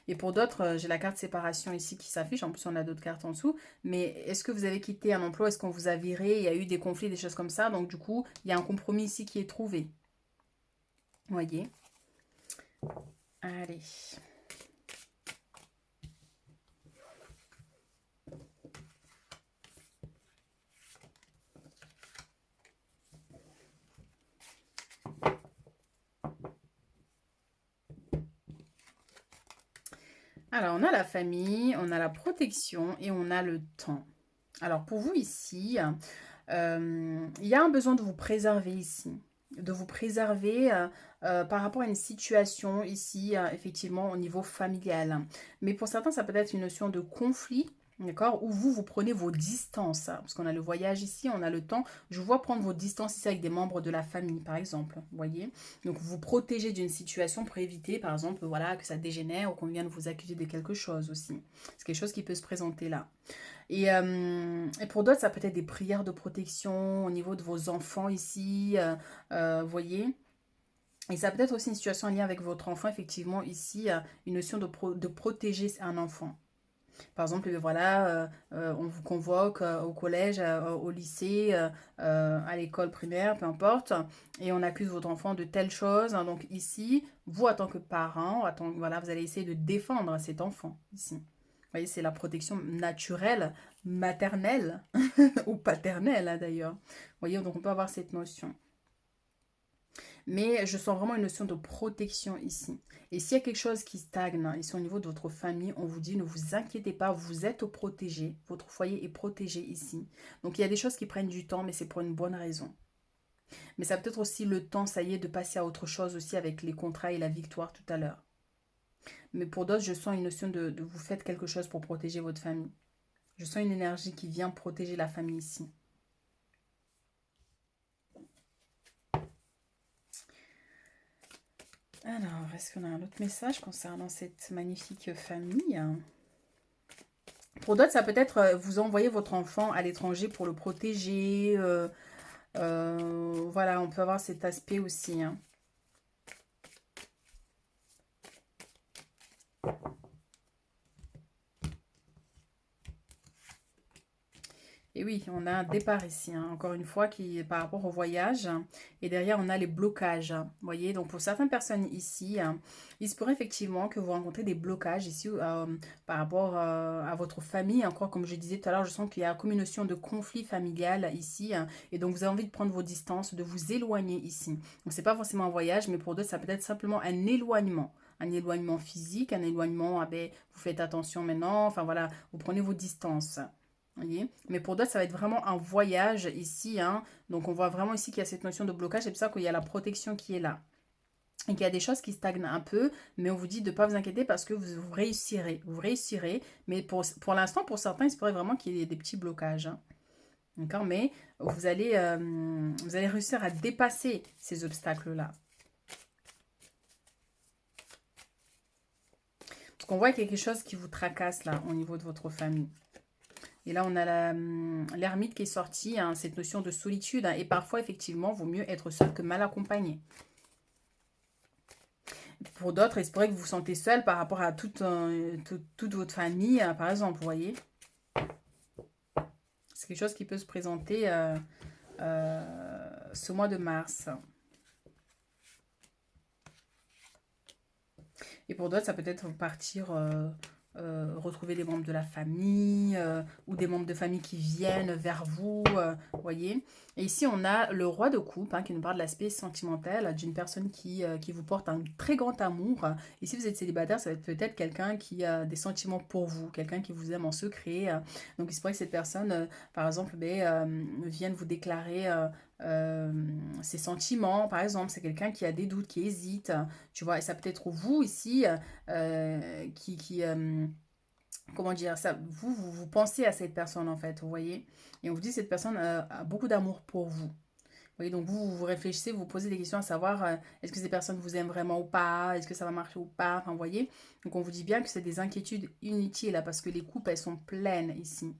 Et pour d'autres, j'ai la carte séparation ici qui s'affiche. En plus, on a d'autres cartes en dessous. Mais est-ce que vous avez quitté un emploi? Est-ce qu'on vous a viré? Il y a eu des conflits, des choses comme ça. Donc, du coup, il y a un compromis ici qui est trouvé. Vous voyez? Allez. Alors, on a la famille, on a la protection et on a le temps. Alors, pour vous ici, il y a un besoin de vous préserver ici. De vous préserver par rapport à une situation ici, effectivement, au niveau familial. Mais pour certains, ça peut être une notion de conflit. D'accord? Où vous prenez vos distances. Parce qu'on a le voyage ici, on a le temps. Je vois prendre vos distances ici avec des membres de la famille, par exemple. Vous voyez? Donc, vous protégez d'une situation pour éviter, par exemple, voilà, que ça dégénère ou qu'on vienne vous accuser de quelque chose aussi. C'est quelque chose qui peut se présenter là. Et pour d'autres, ça peut être des prières de protection au niveau de vos enfants ici, vous voyez. Et ça peut être aussi une situation en lien avec votre enfant, effectivement, ici, une notion de protéger un enfant. Par exemple, voilà, on vous convoque au collège, au lycée, à l'école primaire, peu importe, et on accuse votre enfant de telle chose. Donc ici, vous, en tant que parent, voilà, vous allez essayer de défendre cet enfant, ici. Vous voyez, c'est la protection naturelle, maternelle, ou paternelle, hein, d'ailleurs. Vous voyez, donc on peut avoir cette notion. Mais je sens vraiment une notion de protection ici. Et s'il y a quelque chose qui stagne ici au niveau de votre famille, on vous dit ne vous inquiétez pas, vous êtes protégé. Votre foyer est protégé ici. Donc il y a des choses qui prennent du temps, mais c'est pour une bonne raison. Mais ça peut être aussi le temps, ça y est, de passer à autre chose aussi avec les contrats et la victoire tout à l'heure. Mais pour d'autres, je sens une notion de vous faites quelque chose pour protéger votre famille. Je sens une énergie qui vient protéger la famille ici. Alors, est-ce qu'on a un autre message concernant cette magnifique famille? Pour d'autres, ça peut être vous envoyer votre enfant à l'étranger pour le protéger. Voilà, on peut avoir cet aspect aussi, hein. Et oui, on a un départ ici, hein, encore une fois, qui est par rapport au voyage. Et derrière, on a les blocages. Vous voyez, donc pour certaines personnes ici, il se pourrait effectivement que vous rencontrez des blocages ici par rapport à votre famille. Encore, comme je disais tout à l'heure, je sens qu'il y a comme une notion de conflit familial ici, hein, et donc, vous avez envie de prendre vos distances, de vous éloigner ici. Donc, c'est pas forcément un voyage, mais pour d'autres, ça peut être simplement un éloignement. Un éloignement physique, un éloignement, ah ben, vous faites attention maintenant. Enfin, voilà, vous prenez vos distances. Voyez. Mais pour d'autres, ça va être vraiment un voyage ici, hein. Donc, on voit vraiment ici qu'il y a cette notion de blocage. C'est pour ça qu'il y a la protection qui est là. Et qu'il y a des choses qui stagnent un peu. Mais on vous dit de ne pas vous inquiéter parce que vous réussirez. Vous réussirez. Mais pour l'instant, pour certains, il se pourrait vraiment qu'il y ait des petits blocages, hein. D'accord? Mais vous allez réussir à dépasser ces obstacles-là. Parce qu'on voit qu'il y a quelque chose qui vous tracasse là au niveau de votre famille. Et là, on a l'ermite qui est sorti, hein, cette notion de solitude, hein, et parfois, effectivement, vaut mieux être seul que mal accompagné. Pour d'autres, il se pourrait que vous vous sentez seul par rapport à toute votre famille, par exemple, vous voyez. C'est quelque chose qui peut se présenter ce mois de mars. Et pour d'autres, ça peut être partir retrouver des membres de la famille ou des membres de famille qui viennent vers vous, voyez. Et ici, on a le roi de coupe, hein, qui nous parle de l'aspect sentimental d'une personne qui vous porte un très grand amour. Et si vous êtes célibataire, ça va être peut-être quelqu'un qui a des sentiments pour vous, quelqu'un qui vous aime en secret. Donc, il se pourrait que cette personne, par exemple, vienne vous déclarer ses sentiments. Par exemple, c'est quelqu'un qui a des doutes, qui hésite, tu vois. Et ça peut être vous ici comment dire ça, vous pensez à cette personne en fait, vous voyez, et on vous dit cette personne a beaucoup d'amour pour vous, voyez, donc vous réfléchissez, vous posez des questions à savoir est-ce que ces personnes vous aiment vraiment ou pas, est-ce que ça va marcher ou pas, enfin, vous voyez. Donc on vous dit bien que c'est des inquiétudes inutiles là, parce que les coupes, elles sont pleines ici.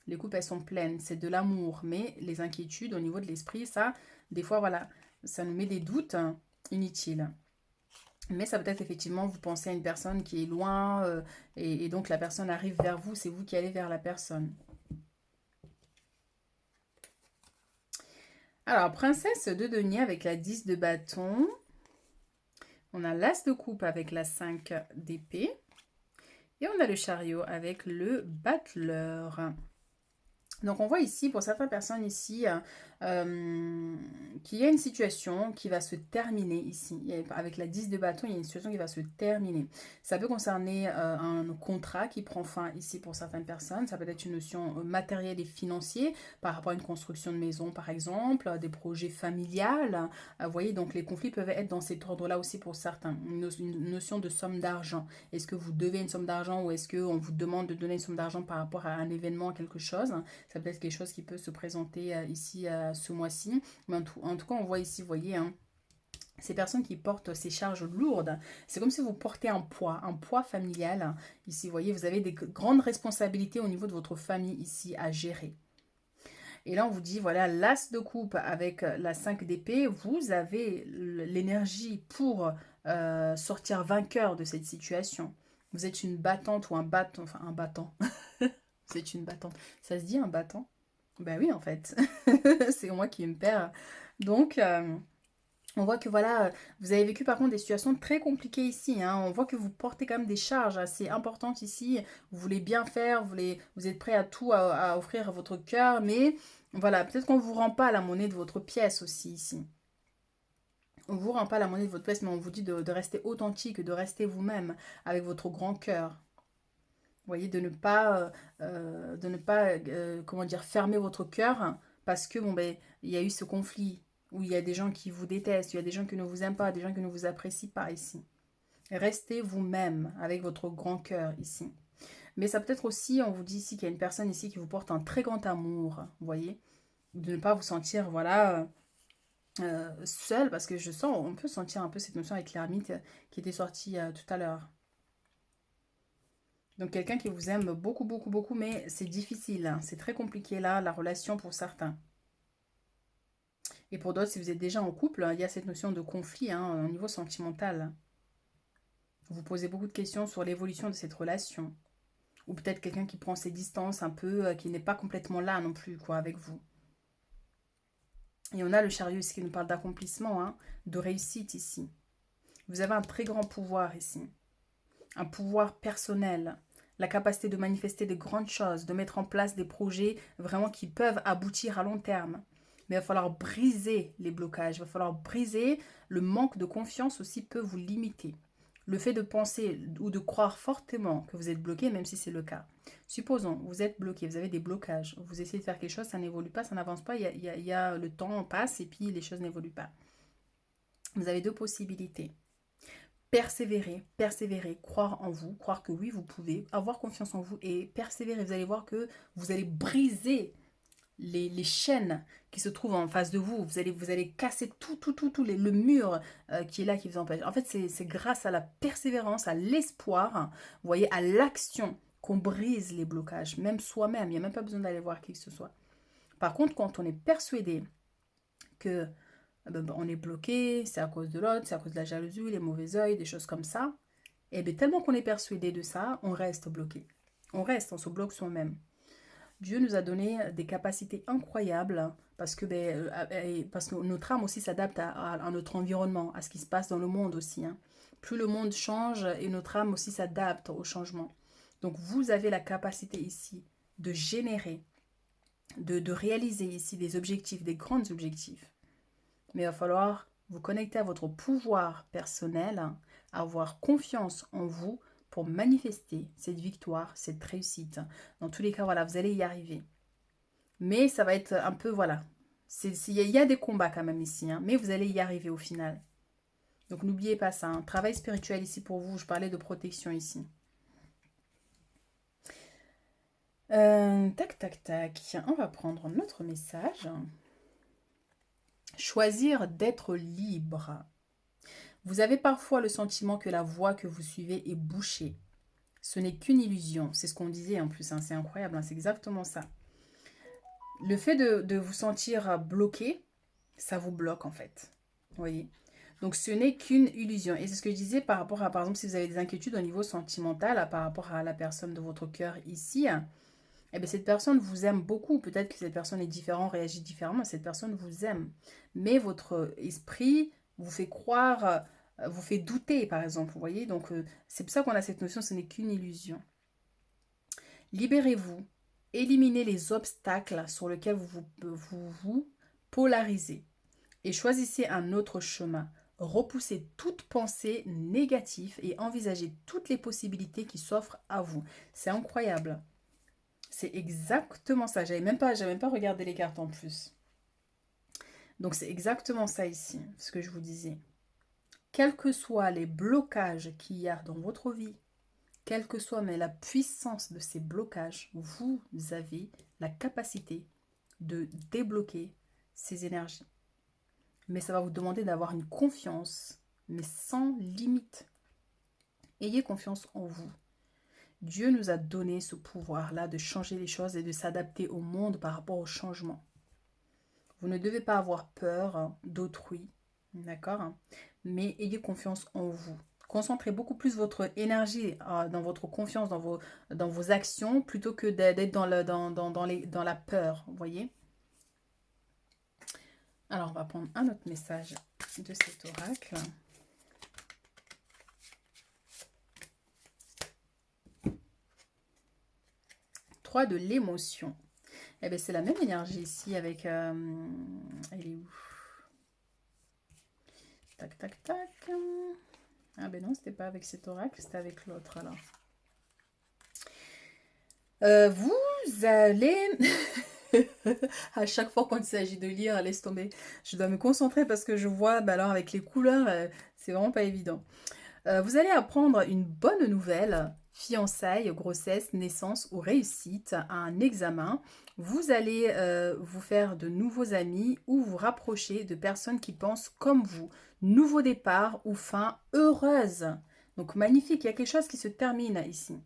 Les coupes, elles sont pleines, c'est de l'amour, mais les inquiétudes au niveau de l'esprit, ça, des fois, voilà, ça nous met des doutes inutiles. Mais ça peut être effectivement, vous pensez à une personne qui est loin et donc la personne arrive vers vous, c'est vous qui allez vers la personne. Alors, princesse de denier avec la 10 de bâton. On a l'as de coupe avec la 5 d'épée. Et on a le chariot avec le battleur. Donc on voit ici, pour certaines personnes ici, qu'il y a une situation qui va se terminer ici. Avec la 10 de bâton, il y a une situation qui va se terminer. Ça peut concerner un contrat qui prend fin ici pour certaines personnes. Ça peut être une notion matérielle et financière par rapport à une construction de maison, par exemple, des projets familiales. Vous voyez, donc les conflits peuvent être dans cet ordre-là aussi pour certains. Une notion de somme d'argent. Est-ce que vous devez une somme d'argent ou est-ce qu'on vous demande de donner une somme d'argent par rapport à un événement, quelque chose? Ça peut être quelque chose qui peut se présenter ici ce mois-ci. Mais en tout cas, on voit ici, vous voyez, hein, ces personnes qui portent ces charges lourdes, c'est comme si vous portez un poids familial. Ici, vous voyez, vous avez des grandes responsabilités au niveau de votre famille ici à gérer. Et là, on vous dit, voilà, l'as de coupe avec la 5 d'épée, vous avez l'énergie pour sortir vainqueur de cette situation. Vous êtes une battante ou un battant, enfin un battant. Vous êtes une battante. Ça se dit un battant? Ben oui, en fait. C'est moi qui me perds. Donc, on voit que voilà, vous avez vécu par contre des situations très compliquées ici, hein. On voit que vous portez quand même des charges assez importantes ici. Vous voulez bien faire, vous êtes prêt à tout, à offrir votre cœur, mais voilà, peut-être qu'on ne vous rend pas la monnaie de votre pièce aussi ici. On ne vous rend pas la monnaie de votre pièce, mais on vous dit de rester authentique, de rester vous-même avec votre grand cœur. Vous voyez, de ne pas comment dire, fermer votre cœur parce que bon, ben, il y a eu ce conflit où il y a des gens qui vous détestent, il y a des gens qui ne vous aiment pas, des gens qui ne vous apprécient pas ici. Restez vous-même avec votre grand cœur ici. Mais ça peut être aussi, on vous dit ici qu'il y a une personne ici qui vous porte un très grand amour, vous voyez, de ne pas vous sentir, voilà, seul, parce que je sens, on peut sentir un peu cette notion avec l'ermite qui était sortie tout à l'heure. Donc quelqu'un qui vous aime beaucoup, beaucoup, beaucoup, mais c'est difficile, hein. C'est très compliqué là, la relation pour certains. Et pour d'autres, si vous êtes déjà en couple, il y a cette notion de conflit au niveau sentimental. Vous posez beaucoup de questions sur l'évolution de cette relation. Ou peut-être quelqu'un qui prend ses distances un peu, qui n'est pas complètement là non plus, quoi, avec vous. Et on a le chariot ici qui nous parle d'accomplissement, hein, de réussite ici. Vous avez un très grand pouvoir ici. Un pouvoir personnel, la capacité de manifester de grandes choses, de mettre en place des projets vraiment qui peuvent aboutir à long terme. Mais il va falloir briser les blocages, il va falloir briser le manque de confiance aussi peut vous limiter. Le fait de penser ou de croire fortement que vous êtes bloqué, même si c'est le cas. Supposons, vous êtes bloqué, vous avez des blocages, vous essayez de faire quelque chose, ça n'évolue pas, ça n'avance pas, le temps passe et puis les choses n'évoluent pas. Vous avez deux possibilités. Persévérer, persévérer, croire en vous, croire que oui, vous pouvez, avoir confiance en vous et persévérer. Vous allez voir que vous allez briser les chaînes qui se trouvent en face de vous. Vous allez casser le mur qui est là, qui vous empêche. En fait, c'est grâce à la persévérance, à l'espoir, vous voyez, à l'action qu'on brise les blocages, même soi-même. Il n'y a même pas besoin d'aller voir qui que ce soit. Par contre, quand on est persuadé que on est bloqué, c'est à cause de l'autre, c'est à cause de la jalousie, les mauvais oeils, des choses comme ça. Et bien tellement qu'on est persuadé de ça, on reste bloqué. On se bloque soi-même. Dieu nous a donné des capacités incroyables parce que notre âme aussi s'adapte à notre environnement, à ce qui se passe dans le monde aussi, hein. Plus le monde change et notre âme aussi s'adapte au changement. Donc vous avez la capacité ici de générer, de réaliser ici des objectifs, des grands objectifs. Mais il va falloir vous connecter à votre pouvoir personnel, avoir confiance en vous pour manifester cette victoire, cette réussite. Dans tous les cas, voilà, vous allez y arriver. Mais ça va être un peu, voilà, il y a des combats quand même ici, hein, mais vous allez y arriver au final. Donc n'oubliez pas ça, un travail spirituel ici pour vous, je parlais de protection ici. Tac, tac, tac, on va prendre notre message. Choisir d'être libre. Vous avez parfois le sentiment que la voie que vous suivez est bouchée. Ce n'est qu'une illusion. C'est ce qu'on disait en plus, hein. C'est incroyable, hein. C'est exactement ça. Le fait de vous sentir bloqué, ça vous bloque en fait. Vous voyez? Donc ce n'est qu'une illusion. Et c'est ce que je disais par rapport à, par exemple, si vous avez des inquiétudes au niveau sentimental, par rapport à la personne de votre cœur ici, eh bien, cette personne vous aime beaucoup. Peut-être que cette personne est différente, réagit différemment, mais cette personne vous aime. Mais votre esprit vous fait croire, vous fait douter, par exemple. Vous voyez? Donc, c'est pour ça qu'on a cette notion, ce n'est qu'une illusion. Libérez-vous. Éliminez les obstacles sur lesquels vous polarisez. Et choisissez un autre chemin. Repoussez toute pensée négative et envisagez toutes les possibilités qui s'offrent à vous. C'est incroyable. C'est exactement ça. J'avais même pas regardé les cartes en plus. Donc c'est exactement ça ici, ce que je vous disais. Quels que soient les blocages qu'il y a dans votre vie, quelle que soit mais la puissance de ces blocages, vous avez la capacité de débloquer ces énergies. Mais ça va vous demander d'avoir une confiance, mais sans limite. Ayez confiance en vous. Dieu nous a donné ce pouvoir-là de changer les choses et de s'adapter au monde par rapport au changement. Vous ne devez pas avoir peur d'autrui, d'accord? Mais ayez confiance en vous. Concentrez beaucoup plus votre énergie dans votre confiance, dans vos actions, plutôt que d'être dans la peur, vous voyez? Alors, on va prendre un autre message de cet oracle. De l'émotion. Eh bien, c'est la même énergie ici avec... elle est où? Tac, tac, tac. Ah ben non, c'était pas avec cet oracle, c'était avec l'autre alors. Vous allez... à chaque fois quand il s'agit de lire, laisse tomber. Je dois me concentrer parce que je vois, bah alors avec les couleurs, c'est vraiment pas évident. Vous allez apprendre une bonne nouvelle, fiançailles, grossesse, naissance ou réussite à un examen. Vous allez vous faire de nouveaux amis ou vous rapprocher de personnes qui pensent comme vous. Nouveau départ ou fin heureuse. Donc magnifique, il y a quelque chose qui se termine ici.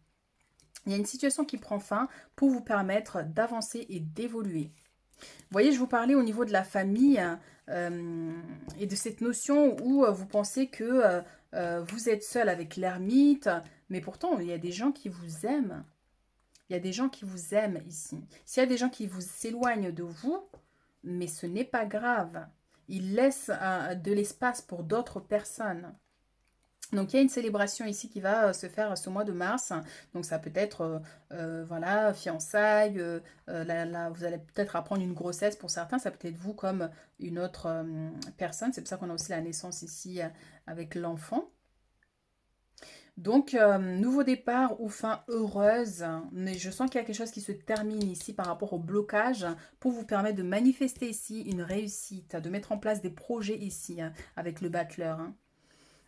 Il y a une situation qui prend fin pour vous permettre d'avancer et d'évoluer. Vous voyez, je vous parlais au niveau de la famille et de cette notion où vous pensez que vous êtes seul avec l'ermite, mais pourtant, il y a des gens qui vous aiment. Il y a des gens qui vous aiment ici. S'il y a des gens qui vous s'éloignent de vous, mais ce n'est pas grave. Ils laissent de l'espace pour d'autres personnes. Donc il y a une célébration ici qui va se faire ce mois de mars. Donc ça peut être voilà, fiançailles, vous allez peut-être apprendre une grossesse pour certains, ça peut être vous comme une autre personne. C'est pour ça qu'on a aussi la naissance ici avec l'enfant. Donc nouveau départ ou fin heureuse, mais je sens qu'il y a quelque chose qui se termine ici par rapport au blocage pour vous permettre de manifester ici une réussite, de mettre en place des projets ici avec le battleur.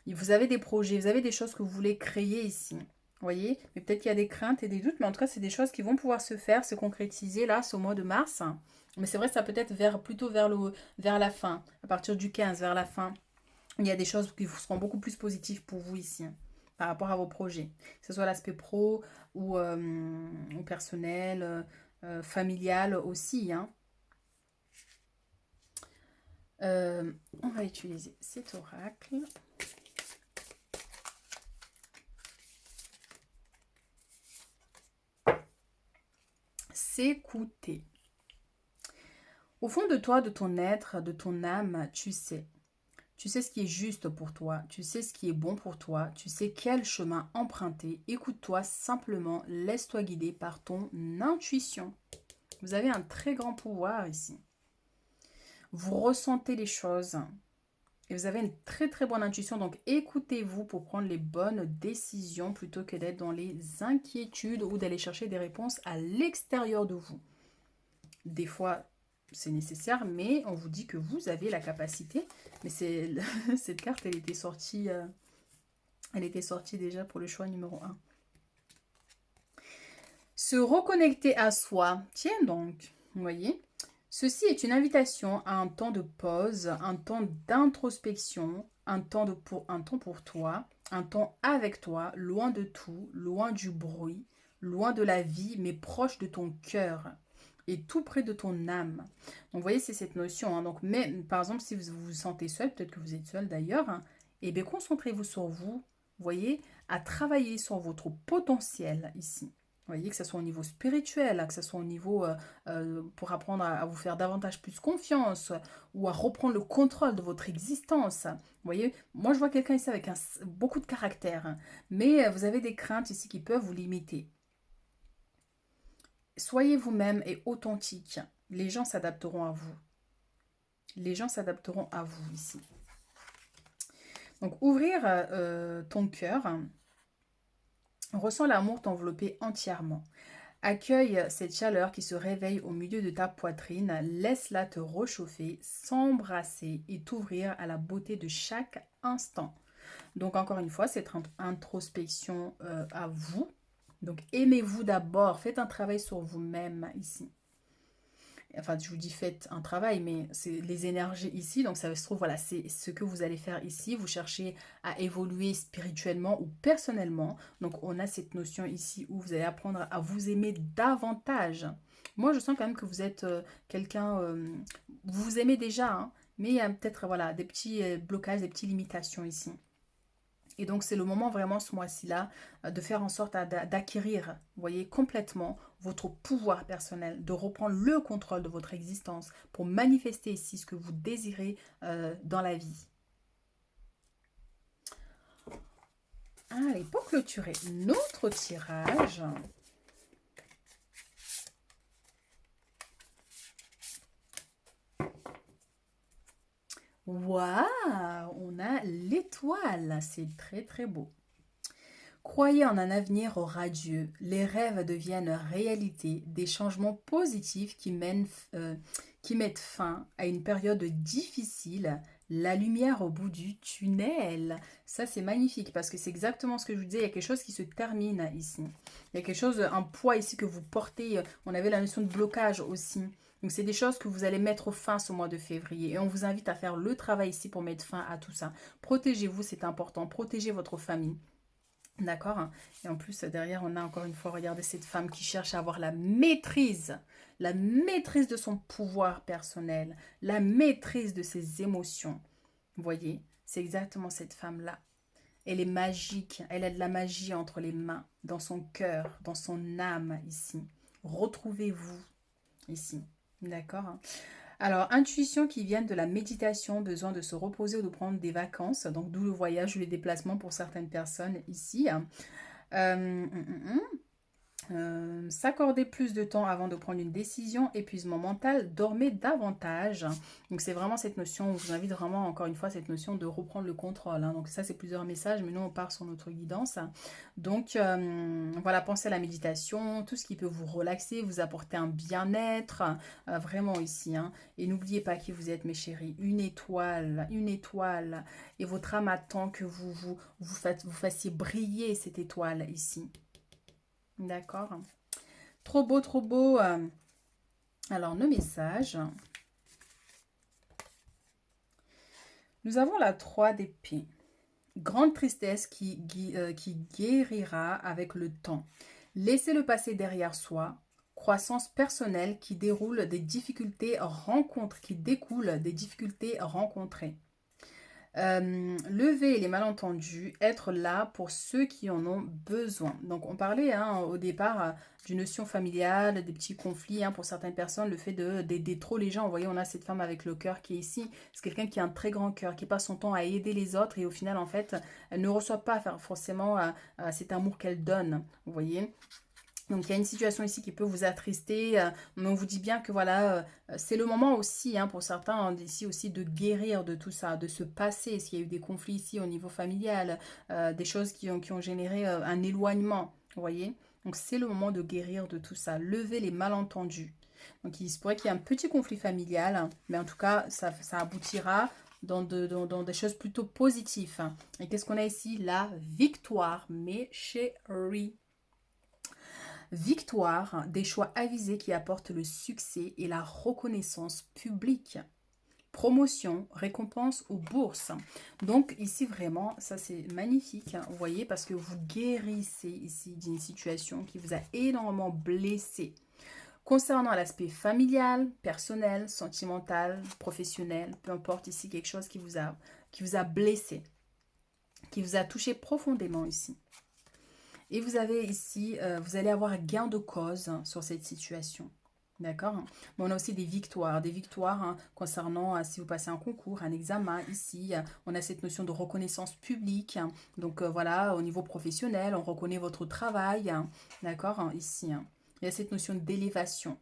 Vous avez des projets, vous avez des choses que vous voulez créer ici. Vous voyez? Mais peut-être qu'il y a des craintes et des doutes, mais en tout cas, c'est des choses qui vont pouvoir se faire, se concrétiser là, ce mois de mars. Mais c'est vrai, ça peut être plutôt vers la fin, à partir du 15, vers la fin. Il y a des choses qui seront beaucoup plus positives pour vous ici, par rapport à vos projets. Que ce soit l'aspect pro ou personnel, familial aussi. Hein. On va utiliser cet oracle. S'écouter. Au fond de toi, de ton être, de ton âme, tu sais. Tu sais ce qui est juste pour toi, tu sais ce qui est bon pour toi, tu sais quel chemin emprunter. Écoute-toi simplement, laisse-toi guider par ton intuition. Vous avez un très grand pouvoir ici. Vous ressentez les choses et vous avez une très très bonne intuition. Donc écoutez-vous pour prendre les bonnes décisions plutôt que d'être dans les inquiétudes ou d'aller chercher des réponses à l'extérieur de vous. Des fois, c'est nécessaire, mais on vous dit que vous avez la capacité. Mais cette carte, elle était sortie déjà pour le choix numéro 1. Se reconnecter à soi. Tiens donc, vous voyez, Ceci est une invitation à un temps de pause, un temps d'introspection, un temps pour toi, un temps avec toi, loin de tout, loin du bruit, loin de la vie, mais proche de ton cœur et tout près de ton âme. Donc, vous voyez, c'est cette notion, hein. Donc, mais, par exemple, si vous vous sentez seul, peut-être que vous êtes seul d'ailleurs, hein, eh bien, concentrez-vous sur vous, voyez, à travailler sur votre potentiel ici. Vous voyez, que ce soit au niveau spirituel, que ce soit au niveau pour apprendre à vous faire davantage plus confiance ou à reprendre le contrôle de votre existence. Vous voyez, moi je vois quelqu'un ici avec beaucoup de caractère, hein, mais vous avez des craintes ici qui peuvent vous limiter. Soyez vous-même et authentique. Les gens s'adapteront à vous. Les gens s'adapteront à vous ici. Donc ouvrir ton cœur, ressens l'amour t'envelopper entièrement. Accueille cette chaleur qui se réveille au milieu de ta poitrine, laisse-la te réchauffer, s'embrasser et t'ouvrir à la beauté de chaque instant. Donc encore une fois, cette introspection à vous. Donc aimez-vous d'abord, faites un travail sur vous-même ici. Enfin, je vous dis faites un travail, mais c'est les énergies ici. Donc ça se trouve, voilà, c'est ce que vous allez faire ici. Vous cherchez à évoluer spirituellement ou personnellement. Donc on a cette notion ici où vous allez apprendre à vous aimer davantage. Moi, je sens quand même que vous êtes quelqu'un, vous vous aimez déjà, hein, mais il y a peut-être voilà, des petits blocages, des petites limitations ici. Et donc, c'est le moment vraiment ce mois-ci-là de faire en sorte d'acquérir, vous voyez, complètement votre pouvoir personnel, de reprendre le contrôle de votre existence pour manifester ici ce que vous désirez dans la vie. Allez, pour clôturer notre tirage, waouh, on a l'étoile, c'est très très beau. Croyez en un avenir radieux, les rêves deviennent réalité, des changements positifs qui mettent fin à une période difficile, la lumière au bout du tunnel. Ça, c'est magnifique parce que c'est exactement ce que je vous disais, il y a quelque chose qui se termine ici. Il y a quelque chose, un poids ici que vous portez, on avait la notion de blocage aussi. Donc, c'est des choses que vous allez mettre fin ce mois de février et on vous invite à faire le travail ici pour mettre fin à tout ça. Protégez-vous, c'est important, protégez votre famille. D'accord. Et en plus, derrière, on a encore une fois, regardez cette femme qui cherche à avoir la maîtrise de son pouvoir personnel, la maîtrise de ses émotions. Vous voyez, c'est exactement cette femme-là. Elle est magique, elle a de la magie entre les mains, dans son cœur, dans son âme ici. Retrouvez-vous ici. D'accord. Alors, intuition qui viennent de la méditation, besoin de se reposer ou de prendre des vacances, donc d'où le voyage ou les déplacements pour certaines personnes ici. Euh, hum, hum, hum. S'accorder plus de temps avant de prendre une décision, épuisement mental, dormez davantage. Donc c'est vraiment cette notion, on vous invite vraiment encore une fois cette notion de reprendre le contrôle, hein. Donc ça c'est plusieurs messages, mais nous on part sur notre guidance. Donc voilà, pensez à la méditation, tout ce qui peut vous relaxer, vous apporter un bien-être, vraiment ici, hein. Et n'oubliez pas qui vous êtes mes chéris, une étoile, et votre âme attend que vous fassiez briller cette étoile ici. D'accord. Trop beau, trop beau. Alors, nos messages. Nous avons la 3 d'épée. Grande tristesse qui guérira avec le temps. Laissez le passé derrière soi. Croissance personnelle qui déroule des difficultés qui découlent des difficultés rencontrées. Lever les malentendus, être là pour ceux qui en ont besoin. Donc on parlait au départ d'une notion familiale, des petits conflits pour certaines personnes, le fait d'aider trop les gens. Vous voyez, on a cette femme avec le cœur qui est ici, c'est quelqu'un qui a un très grand cœur, qui passe son temps à aider les autres et au final en fait, elle ne reçoit pas forcément cet amour qu'elle donne, vous voyez. Donc il y a une situation ici qui peut vous attrister, mais on vous dit bien que voilà, c'est le moment aussi, pour certains ici aussi, de guérir de tout ça, de se passer, s'il y a eu des conflits ici au niveau familial, des choses qui ont généré un éloignement, vous voyez. Donc c'est le moment de guérir de tout ça, lever les malentendus. Donc il se pourrait qu'il y ait un petit conflit familial, mais en tout cas, ça aboutira dans des choses plutôt positives. Et qu'est-ce qu'on a ici? La victoire, mes chéris. Victoire, des choix avisés qui apportent le succès et la reconnaissance publique. Promotion, récompense ou bourse. Donc ici vraiment, ça c'est magnifique, hein, vous voyez, parce que vous guérissez ici d'une situation qui vous a énormément blessé. Concernant l'aspect familial, personnel, sentimental, professionnel, peu importe ici quelque chose qui vous a blessé, qui vous a touché profondément ici. Et vous avez ici, vous allez avoir gain de cause hein, sur cette situation. D'accord. Mais on a aussi des victoires hein, concernant si vous passez un concours, un examen. Ici, on a cette notion de reconnaissance publique. Hein. Donc voilà, au niveau professionnel, on reconnaît votre travail. Hein. D'accord, hein, ici. Hein. Il y a cette notion d'élévation.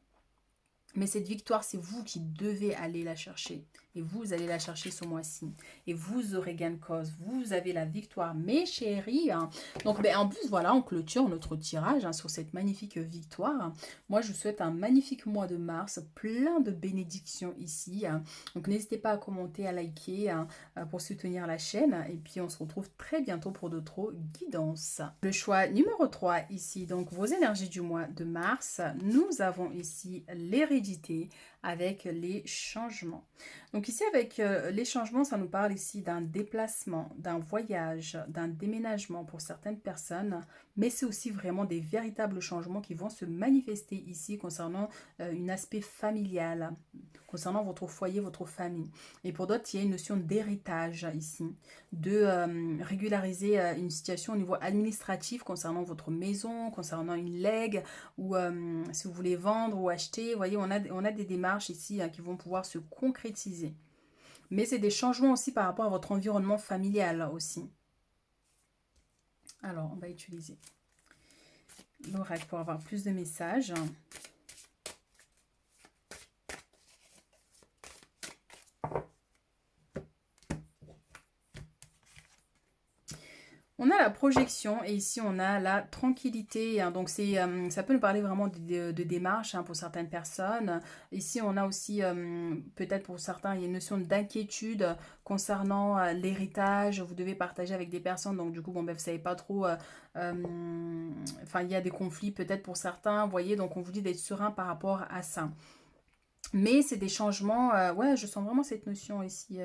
Mais cette victoire, c'est vous qui devez aller la chercher. Et vous allez la chercher ce mois-ci. Et vous aurez gain de cause. Vous avez la victoire, mes chéris. Hein. Donc, ben, en plus, voilà, on clôture notre tirage hein, sur cette magnifique victoire. Moi, je vous souhaite un magnifique mois de mars. Plein de bénédictions ici. Hein. Donc, n'hésitez pas à commenter, à liker hein, pour soutenir la chaîne. Et puis, on se retrouve très bientôt pour d'autres guidances. Le choix numéro 3 ici. Donc, vos énergies du mois de mars. Nous avons ici l'hérédité avec les changements. Donc ici avec les changements, ça nous parle ici d'un déplacement, d'un voyage, d'un déménagement pour certaines personnes, mais c'est aussi vraiment des véritables changements qui vont se manifester ici concernant un aspect familial, concernant votre foyer, votre famille. Et pour d'autres, il y a une notion d'héritage ici, de régulariser une situation au niveau administratif concernant votre maison, concernant une legs, ou si vous voulez vendre ou acheter. Vous voyez, on a des démarches ici qui vont pouvoir se concrétiser. Mais c'est des changements aussi par rapport à votre environnement familial aussi. Alors, on va utiliser l'oracle pour avoir plus de messages. On a la projection et ici on a la tranquillité. Hein, donc ça peut nous parler vraiment de démarche hein, pour certaines personnes. Ici on a aussi peut-être pour certains il y a une notion d'inquiétude concernant l'héritage. Vous devez partager avec des personnes donc du coup bon ben vous savez pas trop. Enfin il y a des conflits peut-être pour certains. Vous voyez donc on vous dit d'être serein par rapport à ça. Mais c'est des changements. Ouais je sens vraiment cette notion ici.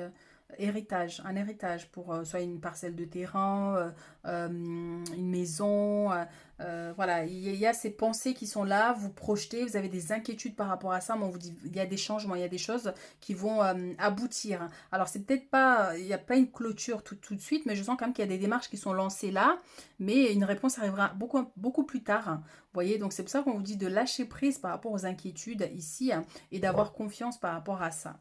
Héritage, un héritage pour soit une parcelle de terrain, une maison, voilà, il y a ces pensées qui sont là, vous projetez, vous avez des inquiétudes par rapport à ça, mais on vous dit, il y a des changements, il y a des choses qui vont aboutir. Alors c'est peut-être pas, il n'y a pas une clôture tout de suite, mais je sens quand même qu'il y a des démarches qui sont lancées là, mais une réponse arrivera beaucoup plus tard. Vous voyez, donc c'est pour ça qu'on vous dit de lâcher prise par rapport aux inquiétudes ici et d'avoir confiance par rapport à ça.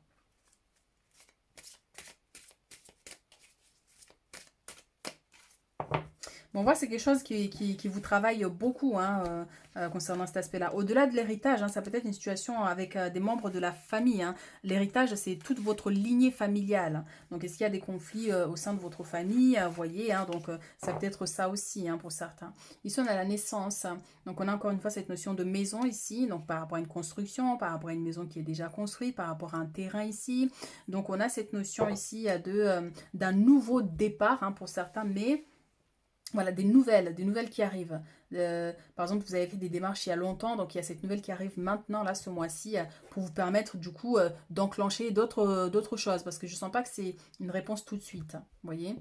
Bon, on voit c'est quelque chose qui vous travaille beaucoup hein, concernant cet aspect-là. Au-delà de l'héritage, hein, ça peut être une situation avec des membres de la famille. Hein. L'héritage, c'est toute votre lignée familiale. Donc, est-ce qu'il y a des conflits au sein de votre famille vous voyez, hein, donc ça peut être ça aussi hein, pour certains. Ici, on a la naissance. Donc, on a encore une fois cette notion de maison ici. Donc, par rapport à une construction, par rapport à une maison qui est déjà construite, par rapport à un terrain ici. Donc, on a cette notion ici d'un nouveau départ hein, pour certains, mais... Voilà, des nouvelles qui arrivent. Par exemple, vous avez fait des démarches il y a longtemps, donc il y a cette nouvelle qui arrive maintenant, là, ce mois-ci, pour vous permettre, du coup, d'enclencher d'autres choses. Parce que je ne sens pas que c'est une réponse tout de suite. Vous voyez?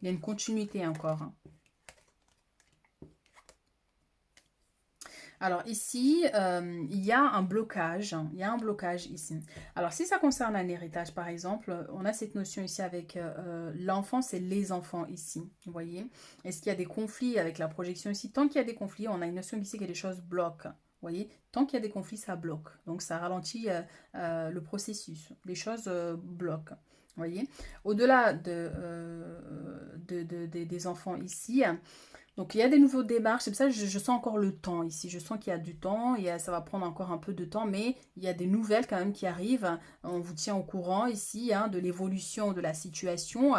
Il y a une continuité encore. Hein. Alors ici, il y a un blocage. Il y a un blocage ici. Alors si ça concerne un héritage, par exemple, on a cette notion ici avec l'enfance et les enfants ici. Vous voyez? Est-ce qu'il y a des conflits avec la projection ici? Tant qu'il y a des conflits, on a une notion ici que les choses bloquent. Vous voyez? Tant qu'il y a des conflits, ça bloque. Donc ça ralentit le processus. Les choses bloquent. Vous voyez? Au-delà des enfants ici... Donc il y a des nouvelles démarches, c'est pour ça que je sens encore le temps ici, je sens qu'il y a du temps, et ça va prendre encore un peu de temps, mais il y a des nouvelles quand même qui arrivent, on vous tient au courant ici hein, de l'évolution de la situation,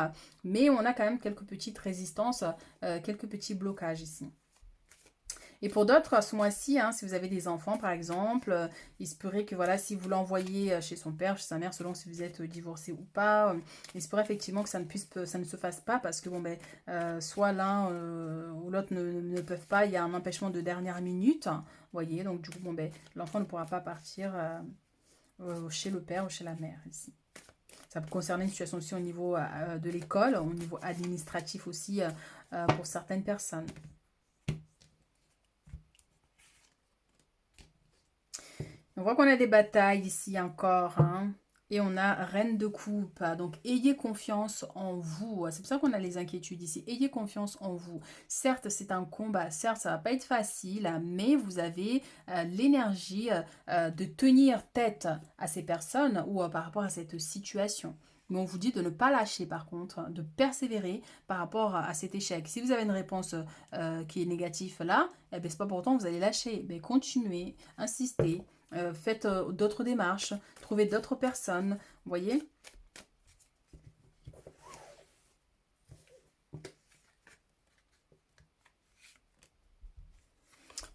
mais on a quand même quelques petites résistances, quelques petits blocages ici. Et pour d'autres, ce mois-ci, hein, si vous avez des enfants par exemple, il se pourrait que voilà, si vous l'envoyez chez son père, chez sa mère, selon si vous êtes divorcé ou pas, il se pourrait effectivement que ça ne se fasse pas parce que bon ben, soit l'un ou l'autre ne peuvent pas, il y a un empêchement de dernière minute, vous voyez, donc du coup bon ben, l'enfant ne pourra pas partir chez le père ou chez la mère ici. Ça peut concerner une situation aussi au niveau de l'école, au niveau administratif aussi pour certaines personnes. On voit qu'on a des batailles ici encore, hein. Et on a reine de coupe. Donc, ayez confiance en vous. C'est pour ça qu'on a les inquiétudes ici. Ayez confiance en vous. Certes, c'est un combat. Certes, ça va pas être facile, mais vous avez l'énergie de tenir tête à ces personnes ou par rapport à cette situation. Mais on vous dit de ne pas lâcher, par contre, de persévérer par rapport à cet échec. Si vous avez une réponse qui est négative là, eh bien, c'est pas pour autant que vous allez lâcher. Mais continuez, insistez. Faites d'autres démarches, trouvez d'autres personnes, vous voyez.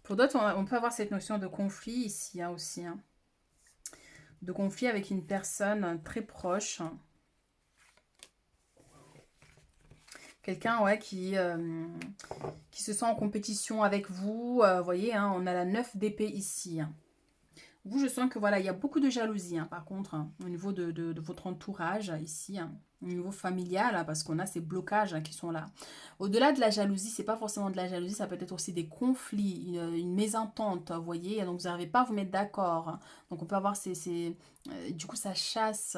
Pour d'autres, on peut avoir cette notion de conflit ici hein, aussi. Hein. De conflit avec une personne très proche. Quelqu'un ouais, qui se sent en compétition avec vous. Vous voyez, hein, on a la 9 d'épée ici. Hein. Vous, je sens que voilà, il y a beaucoup de jalousie, hein, par contre, hein, au niveau de votre entourage, ici, hein, au niveau familial, hein, parce qu'on a ces blocages hein, qui sont là. Au-delà de la jalousie, c'est pas forcément de la jalousie, ça peut être aussi des conflits, une mésentente, vous voyez, donc vous n'arrivez pas à vous mettre d'accord. Hein. Donc on peut avoir du coup, ça chasse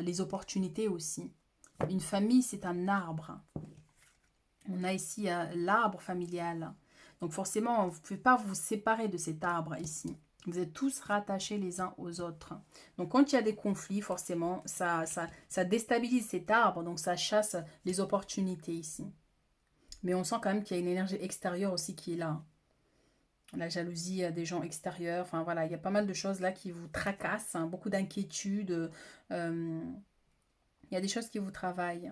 les opportunités aussi. Une famille, c'est un arbre. On a ici l'arbre familial. Donc forcément, vous ne pouvez pas vous séparer de cet arbre ici. Vous êtes tous rattachés les uns aux autres. Donc quand il y a des conflits, forcément, ça déstabilise cet arbre, donc ça chasse les opportunités ici. Mais on sent quand même qu'il y a une énergie extérieure aussi qui est là. La jalousie des gens extérieurs, enfin voilà, il y a pas mal de choses là qui vous tracassent, hein, beaucoup d'inquiétudes. Il y a des choses qui vous travaillent.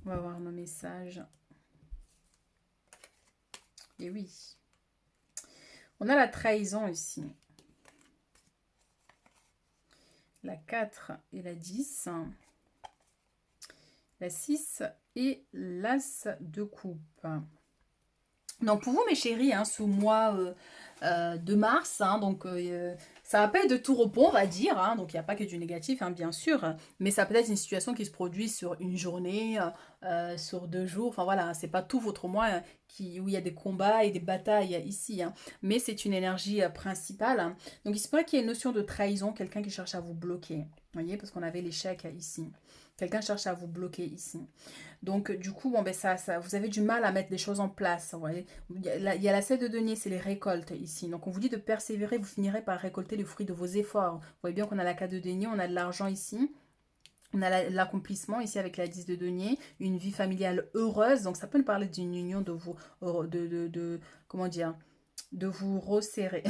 On va voir nos messages. Et oui. On a la trahison ici. La 4 et la 10. La 6 et l'As de coupe. Donc pour vous mes chéris, hein, ce mois de mars, hein, donc ça va pas être de tout repos on va dire, hein, donc il n'y a pas que du négatif hein, bien sûr, mais ça peut être une situation qui se produit sur une journée, sur 2 jours, enfin voilà, c'est pas tout votre mois où il y a des combats et des batailles ici, hein, mais c'est une énergie principale, hein. Donc il se pourrait qu'il y ait une notion de trahison, quelqu'un qui cherche à vous bloquer, vous voyez, parce qu'on avait l'échec ici, quelqu'un cherche à vous bloquer ici. Donc, du coup, bon, ben vous avez du mal à mettre les choses en place. Vous voyez. Il y a la 7 de denier, c'est les récoltes ici. Donc, on vous dit de persévérer, vous finirez par récolter le fruit de vos efforts. Vous voyez bien qu'on a la 4 de denier, on a de l'argent ici. On a l'accomplissement ici avec la 10 de denier, une vie familiale heureuse. Donc, ça peut nous parler d'une union de vous, comment dire, de vous resserrer.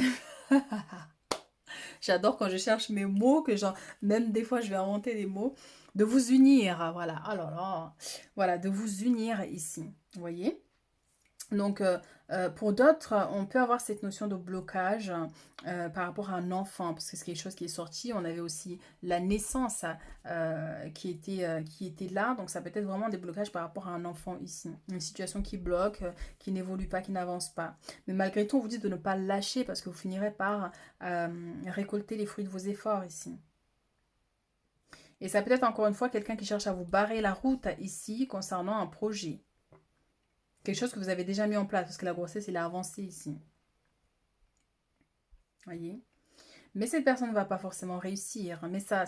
J'adore quand je cherche mes mots, que genre, même des fois je vais inventer des mots. De vous unir, voilà. Oh là là. Voilà, de vous unir ici. Vous voyez? Donc, pour d'autres, on peut avoir cette notion de blocage par rapport à un enfant, parce que c'est quelque chose qui est sorti. On avait aussi la naissance qui était là, donc ça peut être vraiment des blocages par rapport à un enfant ici. Une situation qui bloque, qui n'évolue pas, qui n'avance pas. Mais malgré tout, on vous dit de ne pas lâcher, parce que vous finirez par récolter les fruits de vos efforts ici. Et ça peut être encore une fois quelqu'un qui cherche à vous barrer la route ici concernant un projet. Quelque chose que vous avez déjà mis en place, parce que la grossesse, il a avancé ici. Voyez. Mais cette personne ne va pas forcément réussir. Mais ça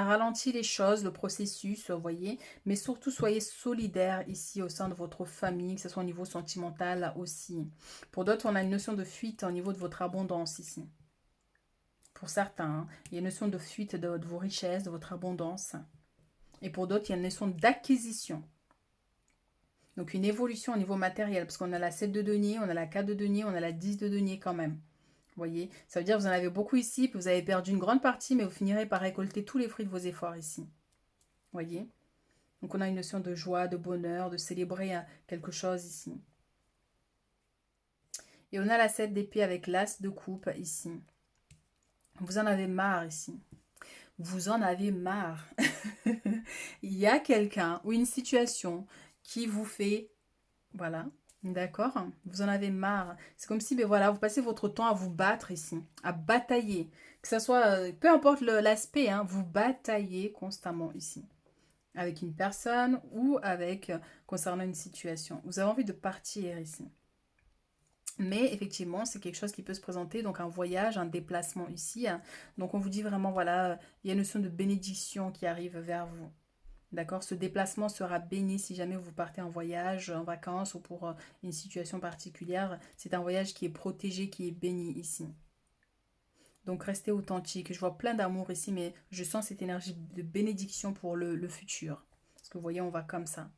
ralentit les choses, le processus, vous voyez. Mais surtout, soyez solidaires ici au sein de votre famille, que ce soit au niveau sentimental aussi. Pour d'autres, on a une notion de fuite au niveau de votre abondance ici. Pour certains, hein, il y a une notion de fuite de vos richesses, de votre abondance. Et pour d'autres, il y a une notion d'acquisition. Donc une évolution au niveau matériel, parce qu'on a la 7 de denier, on a la 4 de denier, on a la 10 de denier quand même. Vous voyez, ça veut dire que vous en avez beaucoup ici, puis vous avez perdu une grande partie, mais vous finirez par récolter tous les fruits de vos efforts ici. Vous voyez. Donc on a une notion de joie, de bonheur, de célébrer quelque chose ici. Et on a la 7 d'épée avec l'as de coupe ici. Vous en avez marre ici. Vous en avez marre. Il y a quelqu'un ou une situation qui vous fait... Voilà, d'accord. Vous en avez marre. C'est comme si, ben voilà, vous passez votre temps à vous battre ici, à batailler. Que ce soit, peu importe l'aspect, hein, vous bataillez constamment ici. Avec une personne ou avec, concernant une situation. Vous avez envie de partir ici. Mais effectivement, c'est quelque chose qui peut se présenter, donc un voyage, un déplacement ici, hein. Donc on vous dit vraiment, voilà, il y a une notion de bénédiction qui arrive vers vous. D'accord? Ce déplacement sera béni si jamais vous partez en voyage, en vacances ou pour une situation particulière. C'est un voyage qui est protégé, qui est béni ici. Donc restez authentique. Je vois plein d'amour ici, mais je sens cette énergie de bénédiction pour le futur. Parce que vous voyez, on va comme ça.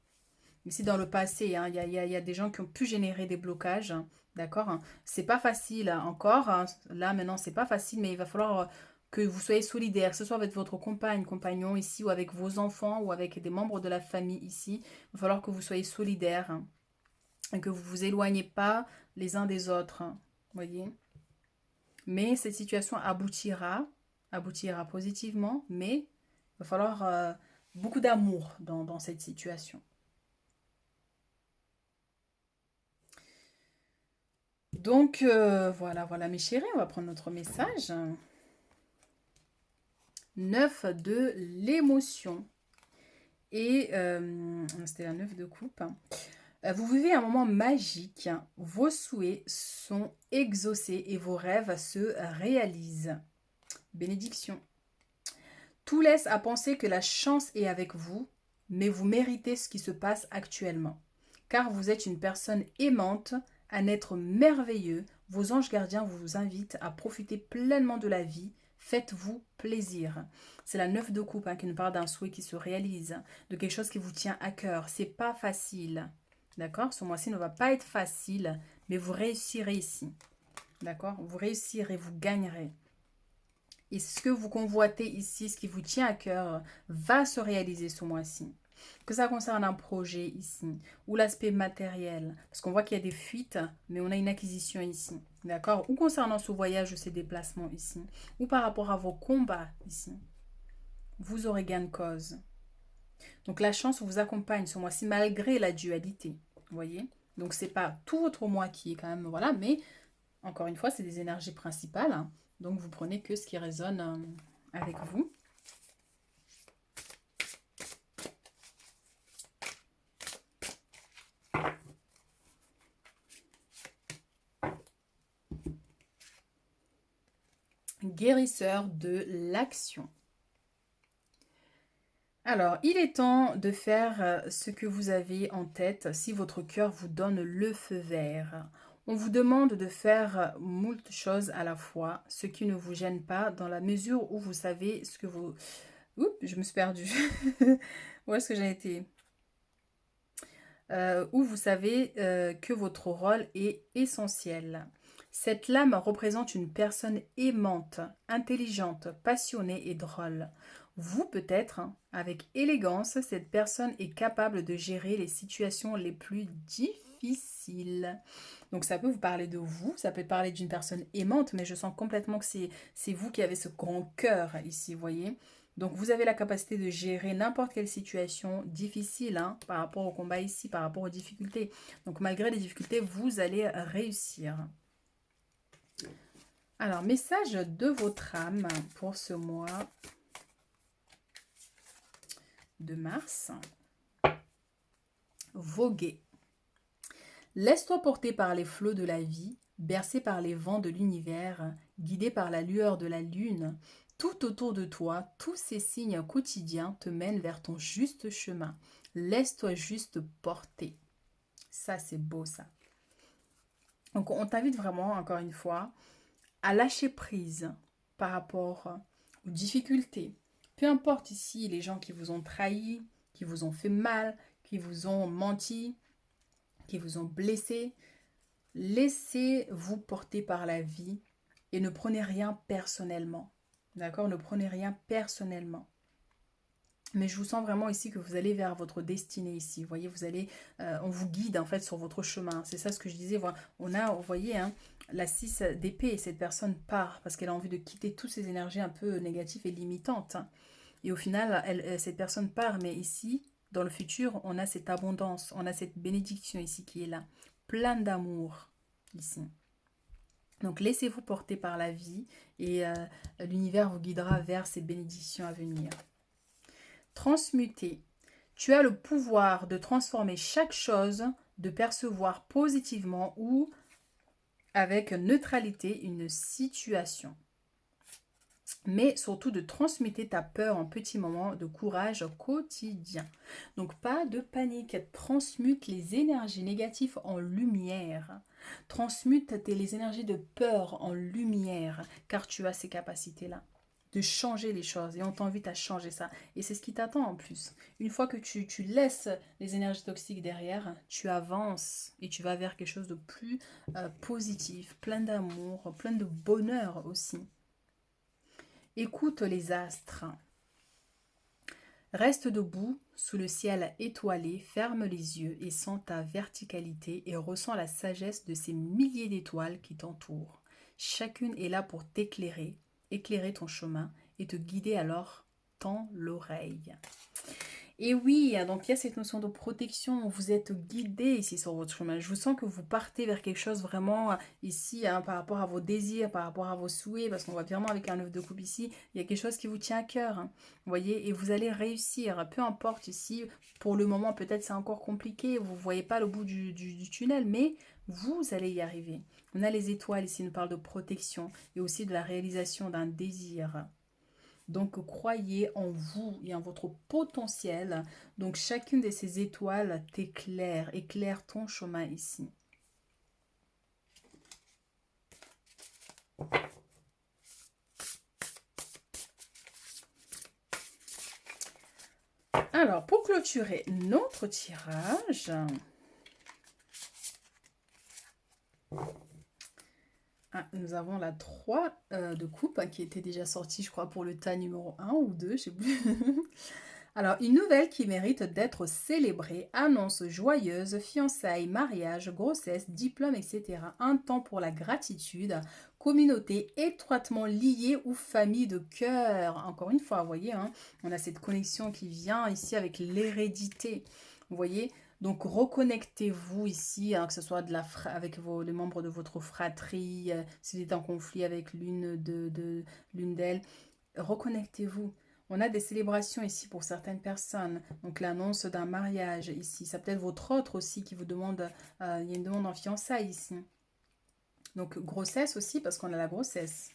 Ici, dans le passé, hein, y a des gens qui ont pu générer des blocages. Hein, d'accord? Hein. C'est pas facile hein, encore. Hein. Là, maintenant, c'est pas facile, mais il va falloir que vous soyez solidaire, que ce soit avec votre compagne, compagnon ici, ou avec vos enfants, ou avec des membres de la famille ici. Il va falloir que vous soyez solidaires hein, et que vous vous éloignez pas les uns des autres. Hein, voyez? Mais cette situation aboutira positivement, mais il va falloir beaucoup d'amour dans cette situation. Donc, voilà mes chéris, on va prendre notre message. 9 de l'émotion. Et c'était la 9 de coupe. Vous vivez un moment magique. Vos souhaits sont exaucés et vos rêves se réalisent. Bénédiction. Tout laisse à penser que la chance est avec vous, mais vous méritez ce qui se passe actuellement. Car vous êtes une personne aimante, un être merveilleux. Vos anges gardiens vous invitent à profiter pleinement de la vie. Faites-vous plaisir. C'est la 9 de coupe hein, qui nous parle d'un souhait qui se réalise, de quelque chose qui vous tient à cœur. C'est pas facile. D'accord? Ce mois-ci ne va pas être facile, mais vous réussirez ici. D'accord? Vous réussirez, vous gagnerez. Et ce que vous convoitez ici, ce qui vous tient à cœur, va se réaliser ce mois-ci. Que ça concerne un projet ici, ou l'aspect matériel, parce qu'on voit qu'il y a des fuites, mais on a une acquisition ici, d'accord? Ou concernant ce voyage ou ces déplacements ici, ou par rapport à vos combats ici, vous aurez gain de cause. Donc la chance vous accompagne ce mois-ci, malgré la dualité, vous voyez? Donc c'est pas tout votre mois qui est quand même, voilà, mais encore une fois, c'est des énergies principales, hein. Donc vous prenez que ce qui résonne avec vous. Guérisseur de l'action. Alors, il est temps de faire ce que vous avez en tête si votre cœur vous donne le feu vert. On vous demande de faire moult choses à la fois, ce qui ne vous gêne pas dans la mesure où vous savez ce que vous... Oups, je me suis perdue. Où est-ce que j'ai été où vous savez que votre rôle est essentiel. Cette lame représente une personne aimante, intelligente, passionnée et drôle. Vous, peut-être, hein, avec élégance, cette personne est capable de gérer les situations les plus difficiles. Donc ça peut vous parler de vous, ça peut parler d'une personne aimante, mais je sens complètement que c'est vous qui avez ce grand cœur ici, vous voyez. Donc vous avez la capacité de gérer n'importe quelle situation difficile hein, par rapport au combat ici, par rapport aux difficultés. Donc malgré les difficultés, vous allez réussir. Alors, message de votre âme pour ce mois de mars. Voguer. Laisse-toi porter par les flots de la vie, bercé par les vents de l'univers, guidé par la lueur de la lune. Tout autour de toi, tous ces signes quotidiens te mènent vers ton juste chemin. Laisse-toi juste porter. Ça, c'est beau, ça. Donc, on t'invite vraiment, encore une fois, à lâcher prise par rapport aux difficultés. Peu importe ici les gens qui vous ont trahi, qui vous ont fait mal, qui vous ont menti, qui vous ont blessé. Laissez-vous porter par la vie et ne prenez rien personnellement. D'accord? Ne prenez rien personnellement. Mais je vous sens vraiment ici que vous allez vers votre destinée ici. Vous voyez, vous allez, on vous guide en fait sur votre chemin. C'est ça ce que je disais. Voilà. On a, vous voyez, hein, la 6 d'épée. Cette personne part parce qu'elle a envie de quitter toutes ces énergies un peu négatives et limitantes, hein. Et au final, cette personne part. Mais ici, dans le futur, on a cette abondance. On a cette bénédiction ici qui est là. Plein d'amour ici. Donc laissez-vous porter par la vie et l'univers vous guidera vers ces bénédictions à venir. Transmuter. Tu as le pouvoir de transformer chaque chose, de percevoir positivement ou avec neutralité une situation. Mais surtout de transmuter ta peur en petits moments de courage quotidien. Donc pas de panique, transmute les énergies négatives en lumière. Transmute les énergies de peur en lumière, car tu as ces capacités-là de changer les choses et on t'invite à changer ça. Et c'est ce qui t'attend en plus. Une fois que tu laisses les énergies toxiques derrière, tu avances et tu vas vers quelque chose de plus positif, plein d'amour, plein de bonheur aussi. Écoute les astres. Reste debout sous le ciel étoilé, ferme les yeux et sens ta verticalité et ressens la sagesse de ces milliers d'étoiles qui t'entourent. Chacune est là pour t'éclairer, éclairer ton chemin et te guider, alors tends l'oreille. Et oui, donc il y a cette notion de protection, vous êtes guidé ici sur votre chemin. Je vous sens que vous partez vers quelque chose vraiment ici, hein, par rapport à vos désirs, par rapport à vos souhaits, parce qu'on voit clairement avec un 9 de coupe ici, il y a quelque chose qui vous tient à cœur, hein, vous voyez, et vous allez réussir, peu importe ici, pour le moment peut-être c'est encore compliqué, vous ne voyez pas le bout du tunnel, mais vous allez y arriver. On a les étoiles ici, nous parle de protection et aussi de la réalisation d'un désir. Donc, croyez en vous et en votre potentiel. Donc, chacune de ces étoiles t'éclaire, éclaire ton chemin ici. Alors, pour clôturer notre tirage, nous avons la 3 de coupe hein, qui était déjà sortie, je crois, pour le tas numéro 1 ou 2, je sais plus. Alors, une nouvelle qui mérite d'être célébrée, annonce joyeuse, fiançailles, mariage, grossesse, diplôme, etc. Un temps pour la gratitude, communauté étroitement liée ou famille de cœur. Encore une fois, vous voyez, hein, on a cette connexion qui vient ici avec l'hérédité. Vous voyez, donc reconnectez-vous ici, hein, que ce soit avec les membres de votre fratrie, si vous êtes en conflit avec l'une d'elles, reconnectez-vous. On a des célébrations ici pour certaines personnes. Donc l'annonce d'un mariage ici. Ça peut être votre autre aussi qui vous demande, il y a une demande en fiançailles ici. Donc grossesse aussi parce qu'on a la grossesse.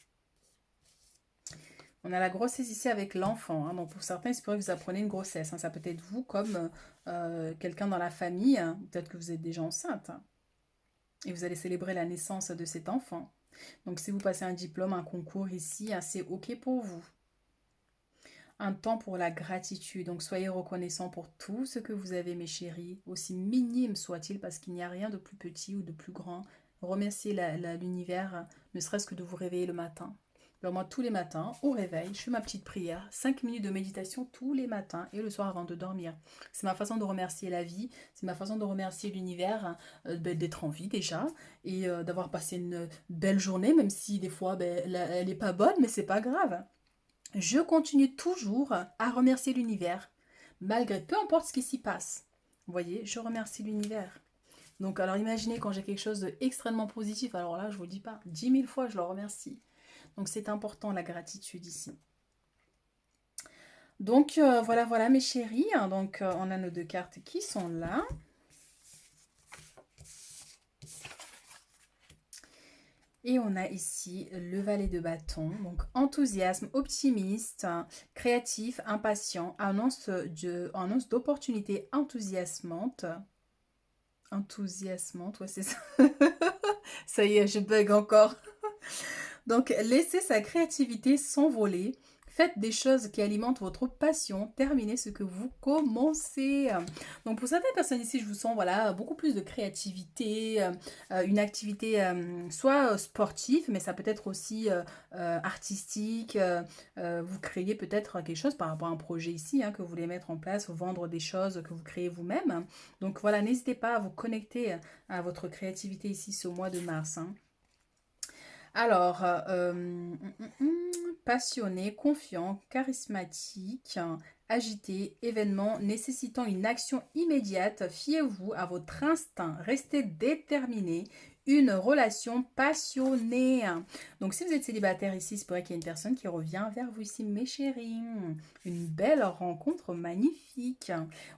On a la grossesse ici avec l'enfant. Hein. Donc pour certains, il se pourrait que vous appreniez une grossesse. Hein. Ça peut être vous comme quelqu'un dans la famille. Hein. Peut-être que vous êtes déjà enceinte. Hein. Et vous allez célébrer la naissance de cet enfant. Donc si vous passez un diplôme, un concours ici, hein, c'est OK pour vous. Un temps pour la gratitude. Donc soyez reconnaissants pour tout ce que vous avez, mes chéris, aussi minime soit-il, parce qu'il n'y a rien de plus petit ou de plus grand. Remerciez l'univers, ne serait-ce que de vous réveiller le matin. Alors moi, tous les matins, au réveil, je fais ma petite prière, 5 minutes de méditation tous les matins et le soir avant de dormir. C'est ma façon de remercier la vie, c'est ma façon de remercier l'univers, d'être en vie déjà, et d'avoir passé une belle journée, même si des fois, elle n'est pas bonne, mais c'est pas grave. Je continue toujours à remercier l'univers, malgré peu importe ce qui s'y passe. Vous voyez, je remercie l'univers. Donc, alors imaginez quand j'ai quelque chose d'extrêmement positif, alors là, je ne vous le dis pas, 10 000 fois, je le remercie. Donc, c'est important, la gratitude ici. Donc, voilà, mes chéris. Donc, on a nos 2 cartes qui sont là. Et on a ici le valet de bâton, donc enthousiasme, optimiste, créatif, impatient, annonce d'opportunités enthousiasmantes. Enthousiasmante, ouais c'est ça. Ça y est, je bug encore. Donc laissez sa créativité s'envoler, Faites des choses qui alimentent votre passion. Terminez ce que vous commencez. Donc pour certaines personnes ici, je vous sens voilà, beaucoup plus de créativité, une activité soit sportive, mais ça peut être aussi artistique. Vous créez peut-être quelque chose par rapport à un projet ici que vous voulez mettre en place, vendre des choses que vous créez vous-même. Donc voilà, n'hésitez pas à vous connecter à votre créativité ici ce mois de mars. Alors, passionné, confiant, charismatique, agité, événement nécessitant une action immédiate, fiez-vous à votre instinct, restez déterminé, une relation passionnée. Donc, si vous êtes célibataire ici, c'est pourrait qu'il y ait une personne qui revient vers vous ici, mes chéris. Une belle rencontre magnifique.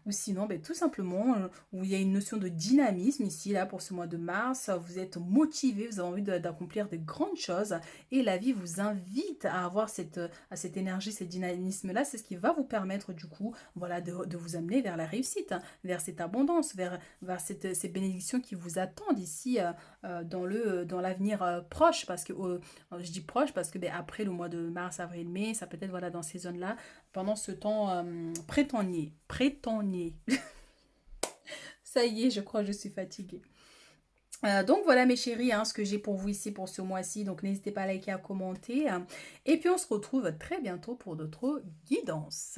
Ou sinon, ben, tout simplement, où il y a une notion de dynamisme ici, là, pour ce mois de mars. Vous êtes motivé, vous avez envie d'accomplir de grandes choses et la vie vous invite à avoir cette énergie, ce dynamisme-là. C'est ce qui va vous permettre, du coup, voilà, de vous amener vers la réussite, vers cette abondance, vers ces bénédictions qui vous attendent ici dans l'avenir proche. Parce que, je dis proche parce que ben, après le mois de mars, avril, mai, ça peut être voilà, dans ces zones-là, pendant ce temps prétendez. Ça y est, je crois que je suis fatiguée. Donc voilà mes chéris, ce que j'ai pour vous ici pour ce mois-ci. Donc n'hésitez pas à liker, à commenter. Et puis on se retrouve très bientôt pour d'autres guidances.